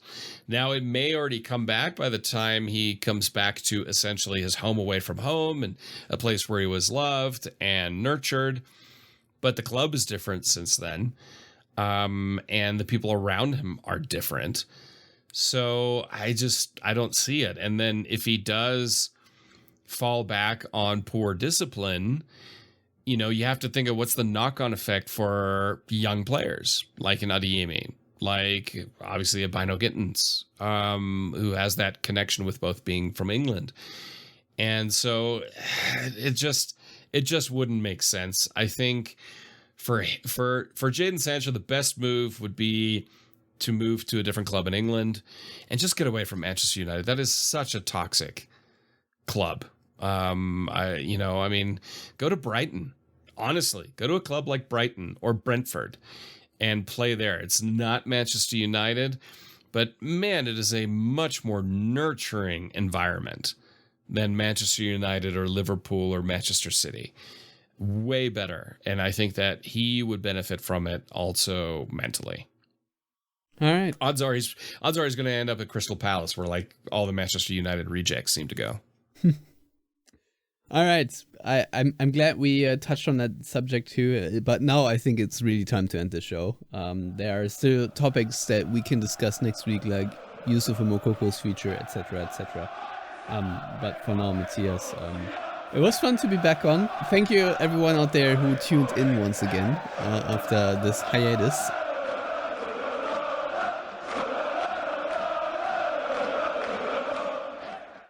S3: Now, it may already come back by the time he comes back to essentially his home away from home and a place where he was loved and nurtured. But the club is different since then. And the people around him are different. So I don't see it. And then if he does fall back on poor discipline, you know, you have to think of what's the knock-on effect for young players like an Adeyemi, like obviously a Bynoe-Gittens, who has that connection with both being from England. And so it just wouldn't make sense. I think for Jadon Sancho, the best move would be to move to a different club in England and just get away from Manchester United. That is such a toxic club. I mean, go to Brighton. Honestly, go to a club like Brighton or Brentford and play there. It's not Manchester United, but man, it is a much more nurturing environment than Manchester United or Liverpool or Manchester City. Way better. And I think that he would benefit from it also mentally.
S5: All right.
S3: Odds are he's going to end up at Crystal Palace, where like all the Manchester United rejects seem to go.
S5: All right. I'm glad we touched on that subject too, but now I think it's really time to end the show. There are still topics that we can discuss next week, like Yusuf Mokoko's future, etc., etc. But for now, Matthias, it was fun to be back on. Thank you everyone out there who tuned in once again after this hiatus.